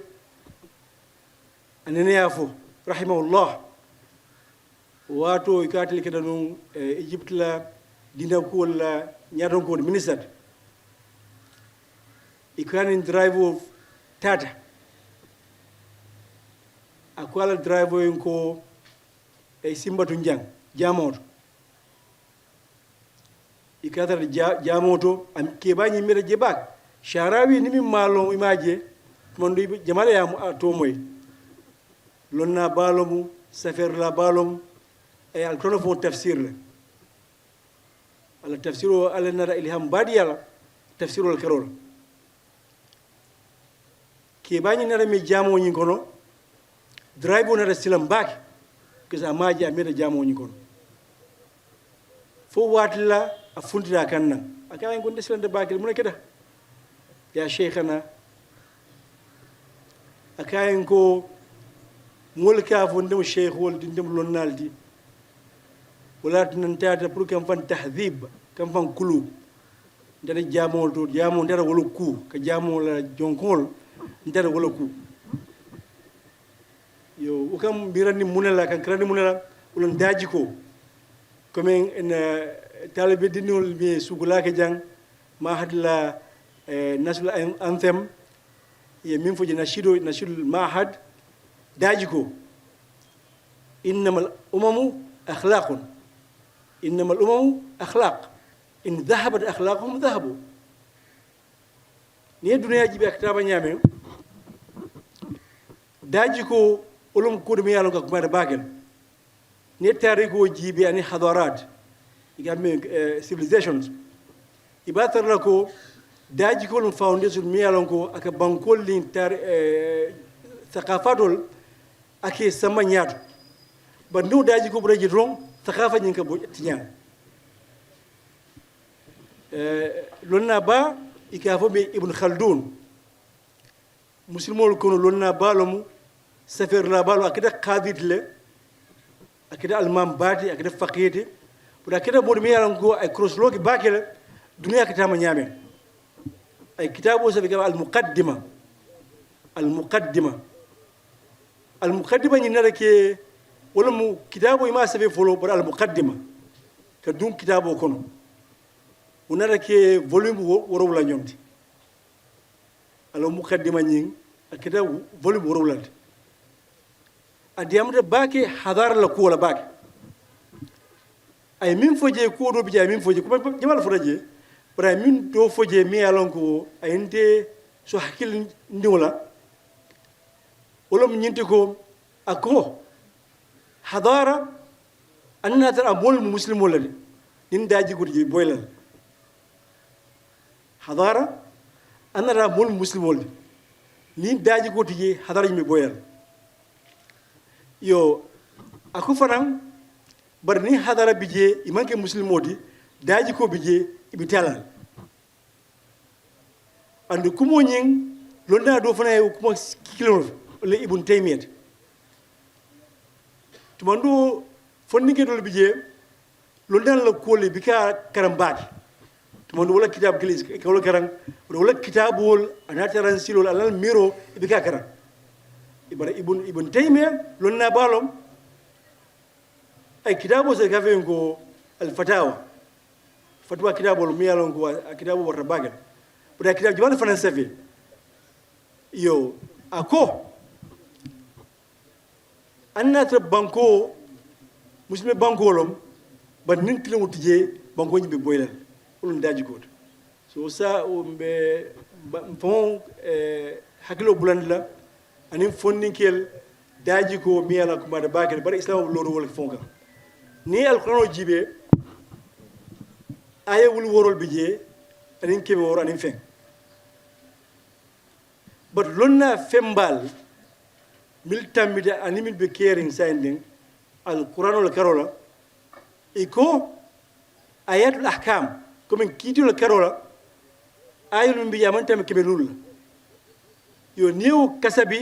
أنني يافو رحمه الله واتو يكاتل كده نون إجيبت لا دينا كول لا نيارون كول منيسات يكان درايفو تاتا akwala driver yinko e simbatu njang jamoto ikatar jamoto am ke bañi mira je bak sharawi ni min malon imaje mon do jamala ya to moy lonna balomu safer la balom e al tono fo tafsir la ala tafsiru ala nara ilham badiyala tafsiru al karol ke bañi nara mi jamo nyi kono drive on a silam back because amaji ameda jamo ni kono fo watla a fundira kannan aka ngon deslande bakil mun keda ya sheikhana aka ko mulka fo ndem sheikh wol ndem lonnaldi wala tan tata pour kam fan tahdhib kam fan kulu ndara jamo to jamo ndara wala ku ka jamo la jonkol ndara wala ku yo ukam birani munela kan krani munela ulon daji ko comme en talibé dinol bi sugula ke jang ma hadla national anthem ye min foji nashidul mahad daji ko innamal umamu akhlaqun innamal umamu akhlaq in dhahabat akhlaquhum dhahabu ni duniya jibe aktaba nyame daji ko ulum kudumi yalo ka kuma da bagel ne tarigo jibi ani hadarat igame civilizations ibatar lako daji ko foundation mi yalo ko aka bankol lin tar thaqafatul ake samanyato bandu daji ko breji ron thaqafa nyinka bo tinya lonna ba ikafo be ibn khaldun muslimol kono lonna balomu سفر لا بالو أكيد قاديد له أكيد المام بادي أكيد فقيدي ولا كده بورمي أنكو أي كروسلوك باكله دنيا كتاب نيامه أي كتابه سبيك المقدمة ينادك ولا مو كتابه ما سبي فلو بر المقدمة كدون كتابه كونه ونادك فوليوم ورولا نيومتي المقدمة نين أكيد فوليوم ورولا adiyamde baki hadar la ko la baki ay min foje ko do bija min foje ko jamal foje bara min do foje mi alon ko ay nte so hakil ndiwla wala mu nyinti ko ako hadara anna tar amul muslim wala nin daji gudi boylal hadara anna ra amul muslim wala nin daji gudi hadara mi boyal yo aku fanan barni hadara bije imanke muslim modi daji ko bije ibitalal andu kumo nyin londa do fana kuma kilo le ibn taymiyat tumandu fonni ke dol bije londa la ko le bika karambaki tumandu wala kitab kilis wala karang wala kitabul anataran silol alal miro bika karang ibn Taymiyyah lonna balom ay kitabo se gafe ko al fatawa fatwa kitabo mi yalon ko kitabo warta bagal bada kitabo jibal fanan safi yo ako anna tra banko muslime banko lom ba nin tilamu tije banko ñi be boylal ulun daji ko so sa o be fon hakilo bulandla anin fonninkel daji ko mi yala ko mada bagal bara islam loro wala fonka ni alquran jibe aya wul worol bije anin kebe woro anin fen but lonna fembal mil tambida animil be caring sending alquran wal karola iko ayatul ahkam comme kitul karola ayul mbi yaman tam kebe lul yo new kasabi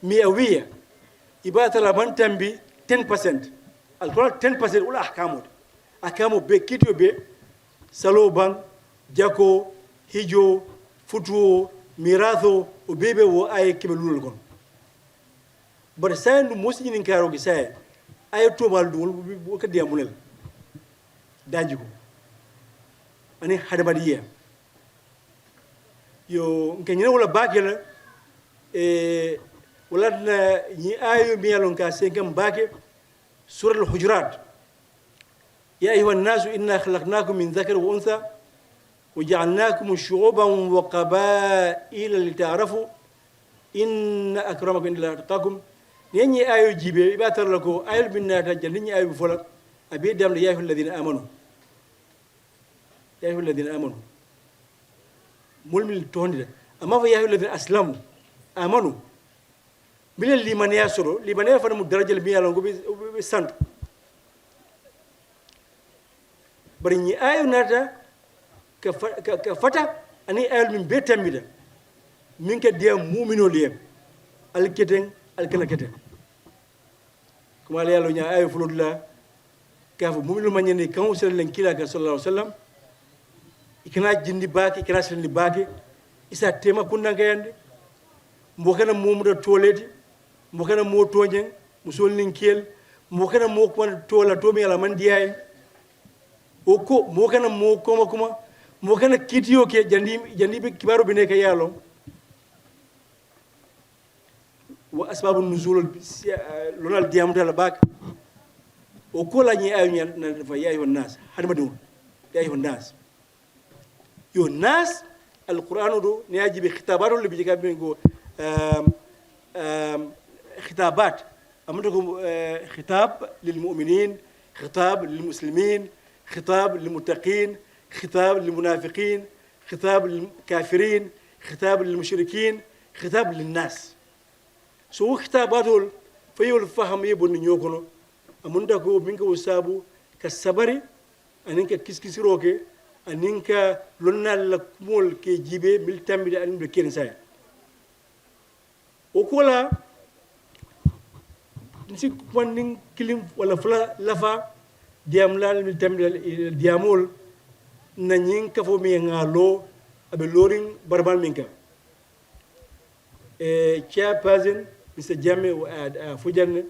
miawiya ibata la man tambi 10% alquran 10% ul ahkamu be kitio be saloban jako hijo futuo miratho o bebe wo ay kebe lulul kon bar sayandu mosi ni karo gi say ay to mal dul bu ka diamunel dajiko ani hadamadiya yo ngene wala bakela wala ni ayu mi yalon ka sengam bake surah al-hujurat يا أيها الناس إنا خلقناكم من ذكر وأنثى وجعلناكم شعوبا وقبائل لتعرفوا إن أكرمكم عند الله أتقاكم نيني آيو جيبي باتر لكو آيو بنا تجل نيني آيو بفلق أبي دام يا أيها الذين آمنوا يا أيها الذين آمنوا مول التوندي أما في يا أيها الذين أسلموا آمنوا من اللي من يسرو اللي من يفهم الدرجة اللي بيالونغو بسنت bari ñi ayu nata ka fata ani ayul min be tambida min ka diya mu'mino liyam alketen alkalaketen kuma la yalo nya ayu fuludla ka fu mu'mino manyani kan usul len kila ka sallallahu alaihi wasallam ikana jindi baaki ikana sindi baaki isa tema kunna gayande mbokana momuda toleti mbokana mo tonyen musul nin kel mbokana mo ko tola to mi ala man diay oko mo kana mo kuma mo kana kitiyo ke jandi be kibaro bine ka yalo wa asbabun nuzul lonal diamta la bak oko la ñi ayu ñan na fa yaay won nas hadma dum yaay won nas yo nas alquran do ne yajibi khitabaru li bi gabe go khitabat amatukum khitab lil mu'minin khitab lil muslimin خطاب للمتقين خطاب للمنافقين خطاب للكافرين خطاب للمشركين خطاب للناس سو خطاباتول فيول فهم يبون نيوكونو اموندا كو مينكا وسابو كسبري انينكا كيسكيسيروكي انينكا لونال لكمول كي جيبي ملتامبي ان بكين ساي وكولا نسي كوانين كليم ولا فلا لافا diam lal mi tamdal diamol na nyin ka fo mi ngalo abe loring barbal minka chairperson Mr. Jame fujanne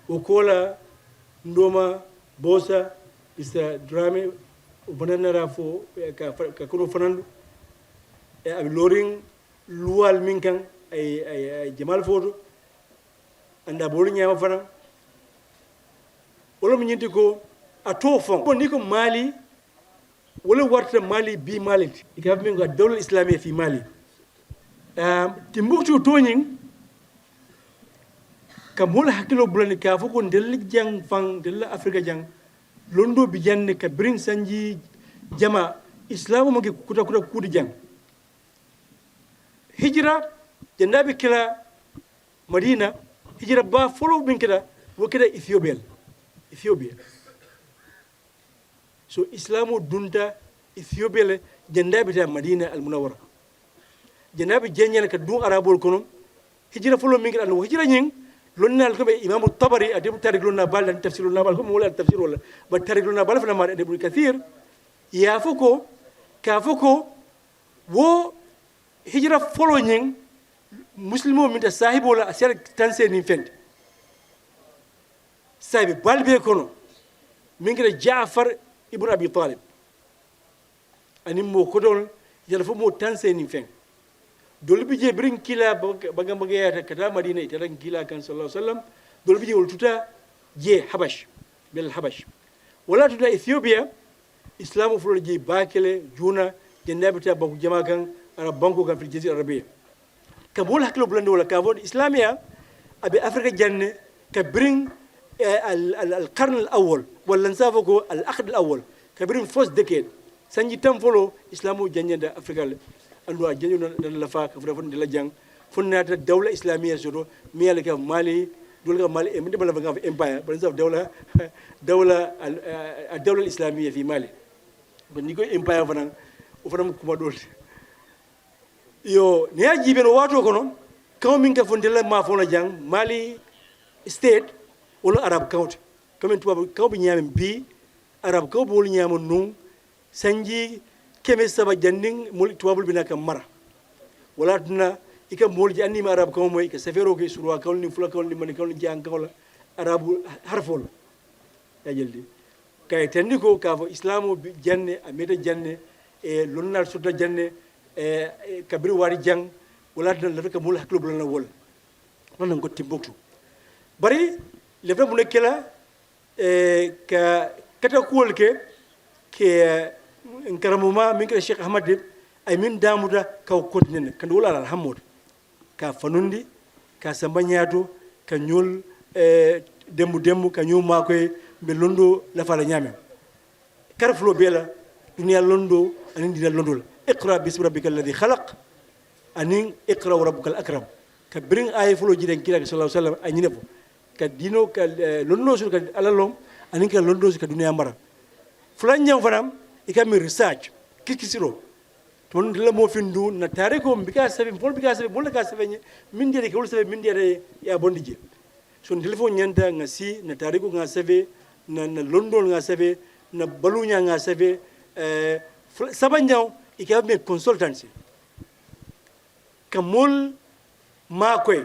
o kola ndoma bosa Mr. Drame bananara fo ka kono fanandu abe loring luwal minkan ay jamal foto anda bolu nyama fana wala mu ñinti ko a to fon bon ni ko mali wala warta mali bi mali ikaf min ga dawla islamiyya fi mali timbuktu toñing ka mol hakilo bulani ka fo ko del jang fang del afrika jang londo bi janne ka brin sanji jama islamu mo kuta kudi jang hijra jannabi kila madina hijra ba folo bin kida wo kida ethiopia so islamu dunta ethiopia le jandabi ta madina al munawwara jandabi jenyen ka dun arabol kono hijra folo min kida no hijra nyin lonnal ko be imam tabari ade tarik lonna bal dan tafsir lonna bal ko mo wala tafsir wala ba tarik lonna bal fa ma de ibn kathir ya foko ka foko wo hijra folo nyin muslimo min ta sahibo la asere tanse ni fende sahibi balbe kono min kira Jaafar ibn Abi Talib ani mo kodol yalla fo mo tanse ni fende dol bi je brin kila baga baga ya kata Madina ita ran kila kan sallallahu alaihi wasallam dol bi je wol tuta je Habash bel Habash wala tuta Ethiopia islamu fulo je bakele juna jennabi ta banku jama kan arab banku kan fil jazira arabia ka bol haklo bulande wala ka bod islamia abi afrika janne ka bring القرن الاول ولا نسافكو الاخد الاول كبرين فوس ديكيد سانجي تام فولو اسلامو جانيدا افريكا اندو جانيو لا فا كفرفون دي لا جان فنات الدوله الاسلاميه سورو ميالك مالي دولغا مالي مدي بلا فا امباير بنساف الدوله الاسلاميه في مالي بنيكو امباير فنان وفنام كوما دول yo ne ajibe no wato kono kaw min ka fondela ma fona jang mali state wala arab county comme tubaab kaw bi ñaamen bi arab kaw bol ñaamo nu sanji keme saba janding mul tubaabul bi naka mara wala duna ika mol ji anima arab kaw moy ka safero ke surwa kaw ni fula kaw ni man kaw ni jang kaw la arabu harfol ya jeldi kay tandi ko ka fo islamu bi janne ameta janne e lonnal sutta janne e kabri wari jang wala duna la ka mul haklo bla na wol non ko Timbuktu bari le vrai mu nekk la ka kata kuwol ke nkaramuma min kala Cheikh Ahmad ay min damuda kaw continue kan wala alhamd ka fanundi ka samba ñaato ka ñol dembu ka ñu makoy be londo la fala ñame karflo bela dunya londo anin dina londo iqra bismi rabbikal ladhi khalaq anin iqra rabbukal akram ka bring ay fulo jiden kila sallallahu alaihi wasallam ay ñinefo ka dino ka londo sur ka alalom anin ka londo sur ka dunia mara fulan nyam fanam ikami research kikisiro ton la mo findu na tariko mbika sabe pol bika sabe bol ka sabe min de ko sabe min de ya bondije son telefon nyanta ngasi na tariko nga sabe na londo nga sabe na balunya nga sabe sabanyaw ikami consultancy kamol ma koy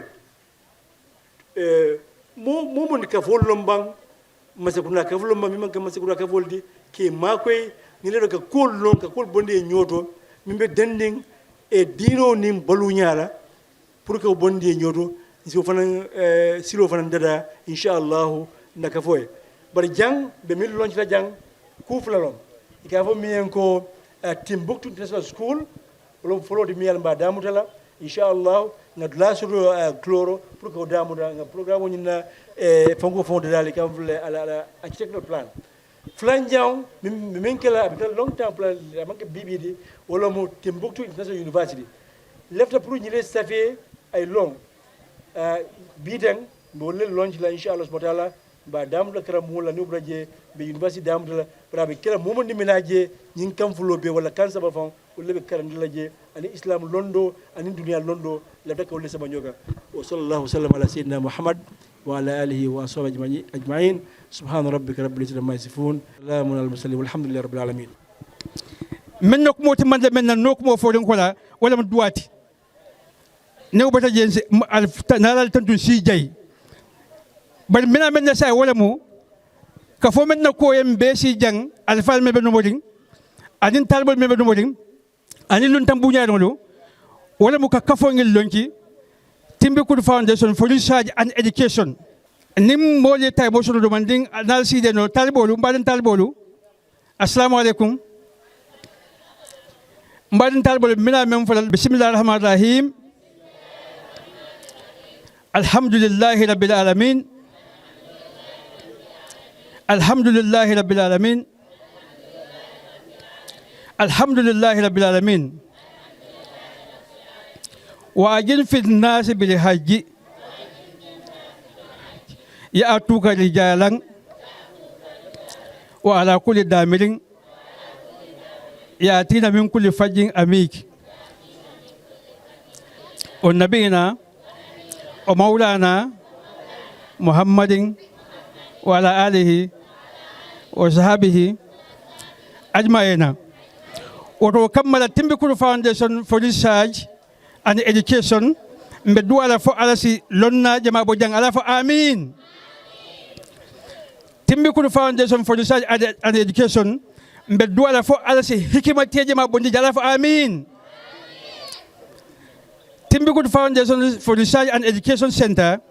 mo mon ka fol lombang masakuna ka fol lombang mi man ka masakuna ka fol di ke makoy ni le ka kol lon ka kol bonde nyoto mimbe dending e dino nim baluñala pour que bonde nyoto si fana silo fana dada inshallah naka foy bar jang be mil lon ci jang ku flalom ka fo mi en ko Timbuktu International School wala folo di miyal mba damutala inshallah nga dlasuro chloro pour que damuda nga programme ni na fongo fond dali kam ala architectural plan flan jaw min kala abita long term plan la manke bibidi wala mo Timbuktu International University lefta pour ñi les safé ay long bidang mo le launch la inshallah subhanahu wa ta'ala ba damuda kara mo la ni braje be university damuda la brabe kala mo mo diminaje ñin kam fulo be wala kan saba fon wala be kara ndilaje ani islam londo ani dunia londo la daka wala sama nyoga wa sallallahu sallam ala sayyidina muhammad wa ala alihi wa ashabihi ajma'in subhana rabbika rabbil izzati amma yasifun salamun al mursalin walhamdulillahi rabbil alamin men nok moti man men nok mo fo den ko la wala mo duwati ne ko bata jense nalal tantun si jay bal mena men sa wala mo ka fo men ko yem be si jang al fal me be no moding adin talbol me be no moding ani lun tambu nyaado lo wala mu ka kafo ngel lonki Timbuktu Foundation for Research and Education nim mole tay mo solo demanding anal si de no talbolu mbaden talbolu assalamu alaikum mbaden talbolu mina mem falal bismillahir rahmanir rahim alhamdulillahi rabbil alamin alhamdulillahi rabbil alamin alhamdulillahi rabbil alamin وأجل في الناس بالحج يأتوك رجالا وعلى كل دامر يأتينا من كل فج أميك ونبينا ومولانا محمد وعلى آله وصحبه أجمعين وتكمل Timbuktu Foundation for Research and Education mbe duwala fo ala si lonna jama bo jang ala fo amin. Timbuktu Foundation for Research and Education mbe duwala fo ala si hikima tie jama bo ala fo amin. Timbuktu Foundation for Research and Education Center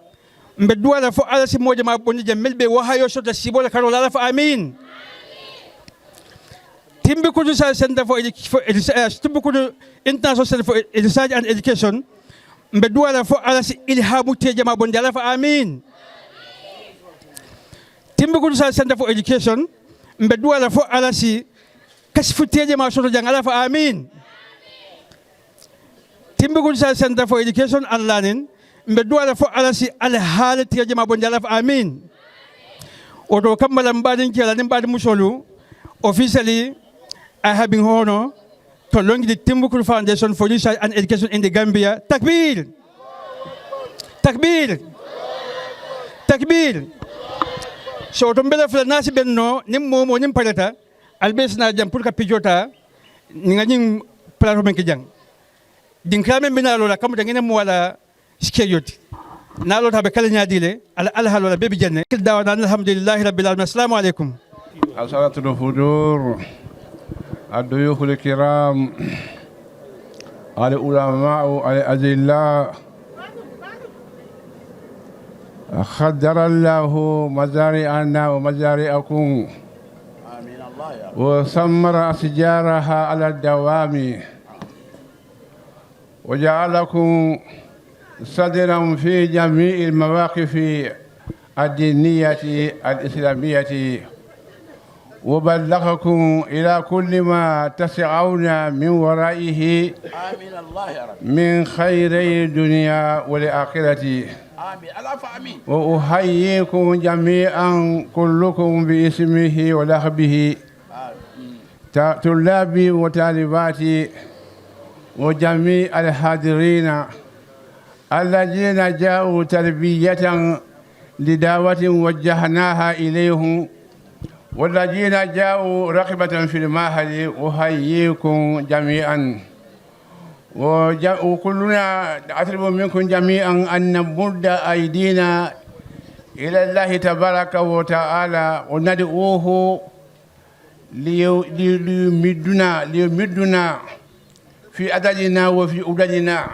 mbe duwala fo ala si mo jama bo melbe wahayo sota sibola karola ala fo amin. Timbuktu Center for Timbuktu International Center for Research and Education mbe duwala fo ala si ilhamu tie jama bo ala fo amin. Timbuktu Center for Education mbe duwala fo ala si kasfu tie jama soto jang ala fo amin. Timbuktu Center for Education and Learning mbe duwala fo ala si alhaala tie jama bo ala fo amin. Oto kamala mbadin kala mbadi musolu officially I have been honored to launch the Timbuktu Foundation for Research and Education in the Gambia. Takbir! Takbir! Takbir! So, tombela fla nasi benno nim momo nim paleta albes na jam pour ka pijota ni ngani platform ke jang. Din klame binalo la kam dangene mo wala skeyoti. Na lo tabe kala nyaadile ala alhal wala bebi janne. Kil dawana alhamdulillahi rabbil alamin. Assalamu alaikum. Asalatul hudur. الضيوف الكرام العلماء الأذلاء خدر الله مزارعنا ومزارعكم وثمر أشجارها على الدوام وجعلكم صدرا في جميع المواقف الدينية الإسلامية وبلغكم إلى كل ما تسعون من ورائه آمين الله يا رب من خيري الدنيا والآخرة آمين آمين وأحييكم جميعا كلكم باسمه ولقبه طلابي وطالباتي وجميع الحاضرين الذين جاءوا تربية لدعوة وجهناها إليهم والذين جاءوا رغبة في المعهد أحييكم جميعا وكلنا أطلب منكم جميعا أن نمد أيدينا إلى الله تبارك وتعالى وندعوه ليمدنا في عددنا وفي أولادنا.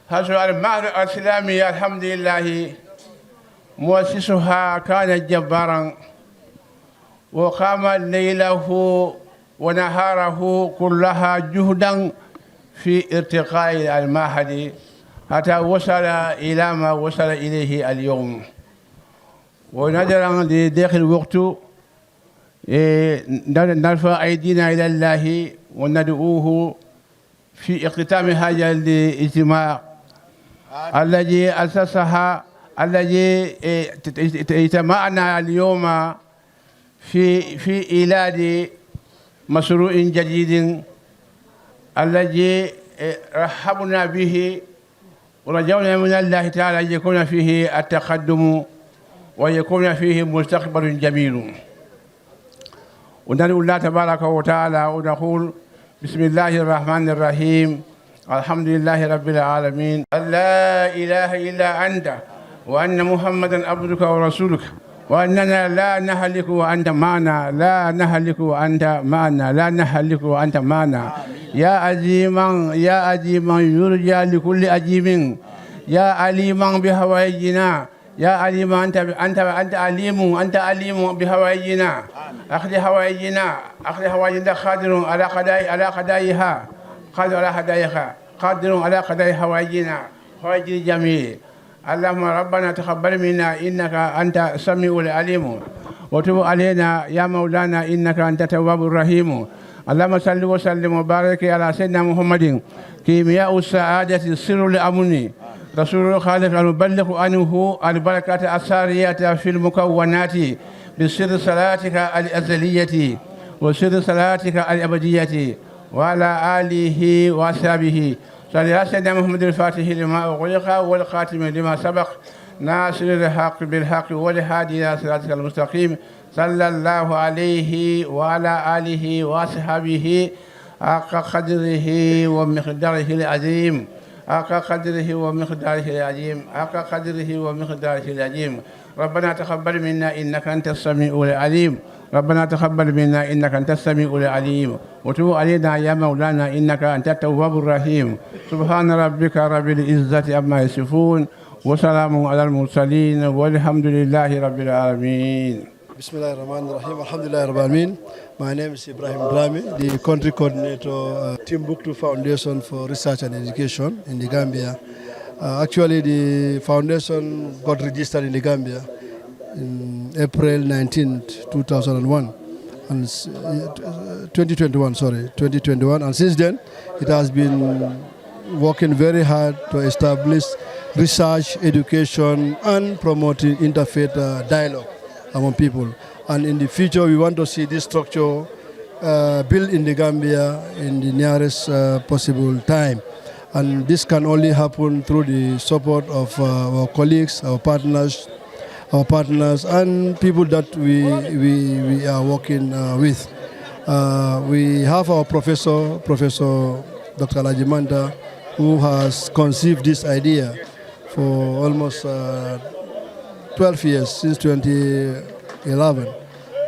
هذا المعهد الإسلامي الحمد لله مؤسسها كان جبارا وقام ليله ونهاره كلها جهدا في ارتقاء المعهد حتى وصل إلى ما وصل إليه اليوم. ونظرا لضيق الوقت نرفع أيدينا إلى الله وندعوه في اختتام هذا الاجتماع الذي أسسها الذي اجتمعنا اليوم في إيلاد مشروع جديد الذي رحبنا به ورجونا من الله تعالى أن يكون فيه التقدم ويكون فيه مستقبل جميل. وندعو الله تبارك وتعالى ونقول بسم الله الرحمن الرحيم الحمد لله رب العالمين لا إله إلا أنت وأن محمدا عبدك ورسولك وأننا لا نهلك وأنت معنا لا نهلك وأنت معنا لا نهلك وأنت معنا يا عظيما يا عظيما يرجى لكل عظيم يا عليما بهوائجنا يا عليما أنت عليم أنت عليم بهوائجنا أخذ هوائجنا قادر على قضائها قادر على قضاء هوائجنا هوائج الجميع. اللهم ربنا تقبل منا إنك أنت السميع العليم وتب علينا يا مولانا إنك أنت التواب الرحيم. اللهم صل وسلم وبارك على سيدنا محمد كيمياء السعادة سر الأمن رسول الخالق المبلغ عنه البركة السارية في المكونات بسر صلاتك الأزلية وسر صلاتك الأبدية وعلى آله وأصحابه. صلى على سيدنا محمد الفاتح لما أغلق والخاتم لما سبق ناصر الحق بالحق والهادي إلى صراطك المستقيم صلى الله عليه وعلى آله وأصحابه حق قدره ومقداره العظيم. حق قدره ومقداره العظيم حق قدره ومقداره العظيم ربنا تقبل منا إنك أنت السميع العليم ربنا تقبل منا إنك أنت السميع العليم وتب علينا يا مولانا إنك أنت التواب الرحيم سبحان ربك رب العزة عما يصفون وسلام على المرسلين والحمد لله رب العالمين. Bismillahirrahmanirrahim. Alhamdulillah Rabbil Alamin. My name is Ibrahim Drame, the country coordinator, Timbuktu Foundation for Research and Education in the Gambia. Actually, the foundation got registered in the Gambia in April 19, 2001, and 2021. And since then, it has been working very hard to establish research, education, and promoting interfaith dialogue among people. And in the future, we want to see this structure built in the Gambia in the nearest possible time. And this can only happen through the support of our colleagues, our partners, and people that we are working with. We have our Professor Dr. Alajimanda, who has conceived this idea for almost 12 years, since 2011.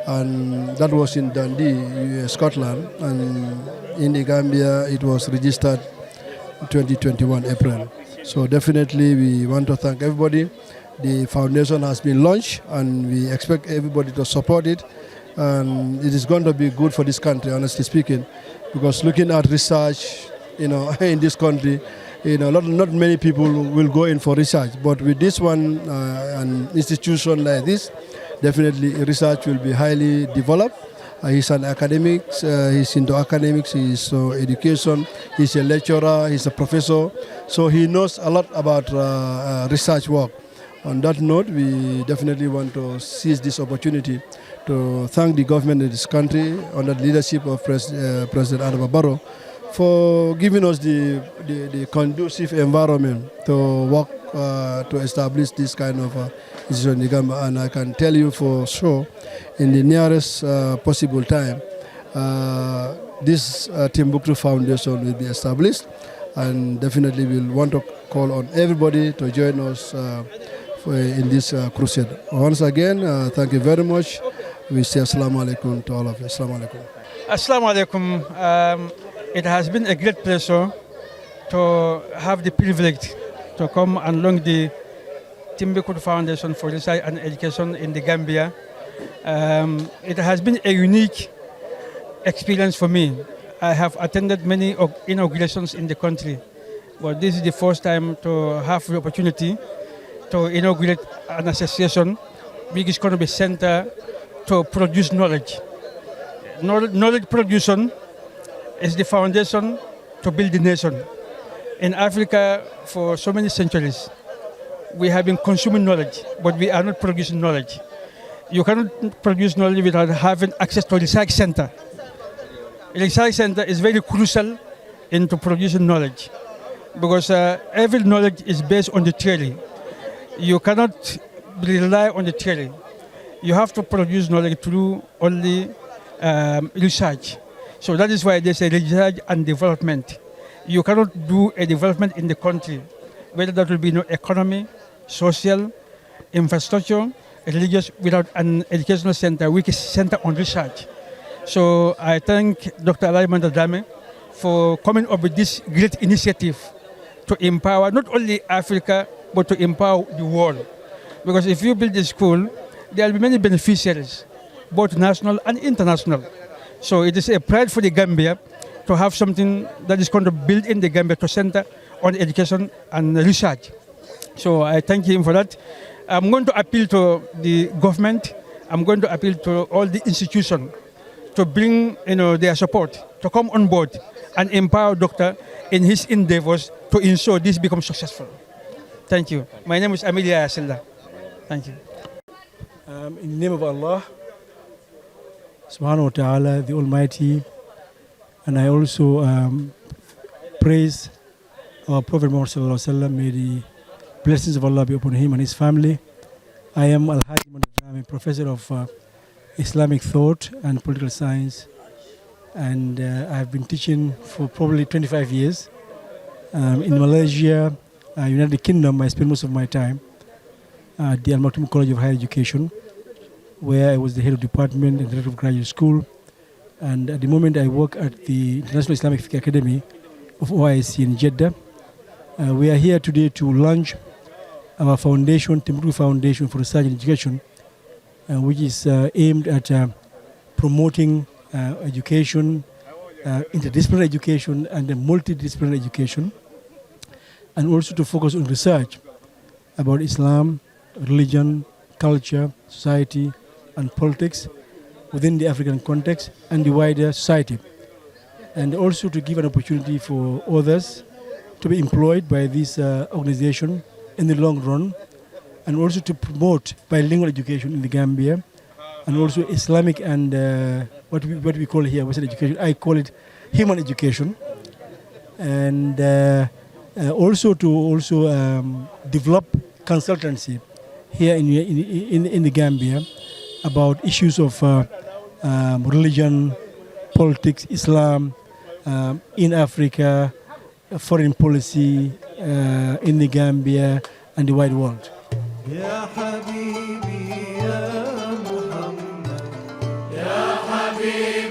And that was in Dundee, Scotland. And in the Gambia, it was registered 2021 April. So definitely we want to thank everybody. The foundation has been launched and we expect everybody to support it. And it is going to be good for this country, honestly speaking, because looking at research, in this country, not many people will go in for research. But with this one, an institution like this, definitely research will be highly developed. He's an academic, he's into academics, he's education, he's a lecturer, he's a professor. So he knows a lot about research work. On that note, we definitely want to seize this opportunity to thank the government of this country under the leadership of President Adama Barrow for giving us the conducive environment to work to establish this kind of institution in Gambia. And I can tell you for sure, in the nearest possible time, this Timbuktu Foundation will be established, and definitely we'll want to call on everybody to join us in this crusade. Once again, thank you very much. We say Assalamu alaikum to all of you. Assalamu alaikum. Assalamu alaikum. It has been a great pleasure to have the privilege to come along the Timbuktu Foundation for Research and Education in the Gambia. It has been a unique experience for me. I have attended many inaugurations in the country, but this is the first time to have the opportunity to inaugurate an association which is going to be center to produce knowledge. Knowledge production is the foundation to build the nation. In Africa, for so many centuries, we have been consuming knowledge, but we are not producing knowledge. You cannot produce knowledge without having access to a research center. A research center is very crucial into producing knowledge, because every knowledge is based on the theory. You cannot rely on the theory. You have to produce knowledge through only research. So that is why there's a research and development. You cannot do a development in the country, whether that will be economy, social, infrastructure, religious, without an educational center which is centered on research. So I thank Dr. Alajimanda Dramé for coming up with this great initiative to empower not only Africa, but to empower the world. Because if you build a school, there will be many beneficiaries, both national and international. So it is a pride for the Gambia to have something that is going to build in the Gambia to center on education and research. So I thank him for that. I'm going to appeal to the government. I'm going to appeal to all the institutions to bring their support, to come on board and empower Doctor in his endeavors to ensure this becomes successful. Thank you. My name is Amelia Silda. Thank you. In the name of Allah, Subhanahu wa Ta'ala, the Almighty, and I also praise our Prophet Muhammad Sallallahu Alaihi Wasallam. May the blessings of Allah be upon him and his family. I am Al-Hajj Mandadrami, professor of Islamic thought and political science, and I have been teaching for probably 25 years. In Malaysia, United Kingdom, I spent most of my time at the Al Maktoum College of Higher Education, where I was the head of department and director of graduate school. And at the moment, I work at the International Islamic Fiqh Academy of OIC in Jeddah. We are here today to launch our foundation, Timbuktu Foundation for Research and Education, which is aimed at promoting education, interdisciplinary education, and multidisciplinary education, and also to focus on research about Islam, religion, culture, society, and politics within the African context and the wider society, and also to give an opportunity for others to be employed by this organization in the long run, and also to promote bilingual education in the Gambia, and also Islamic and what we call here Western education. I call it human education, and also to develop consultancy here in the Gambia about issues of religion, politics, Islam in Africa, foreign policy in the Gambia and the wide world. يا حبيبي يا محمد يا حبيبي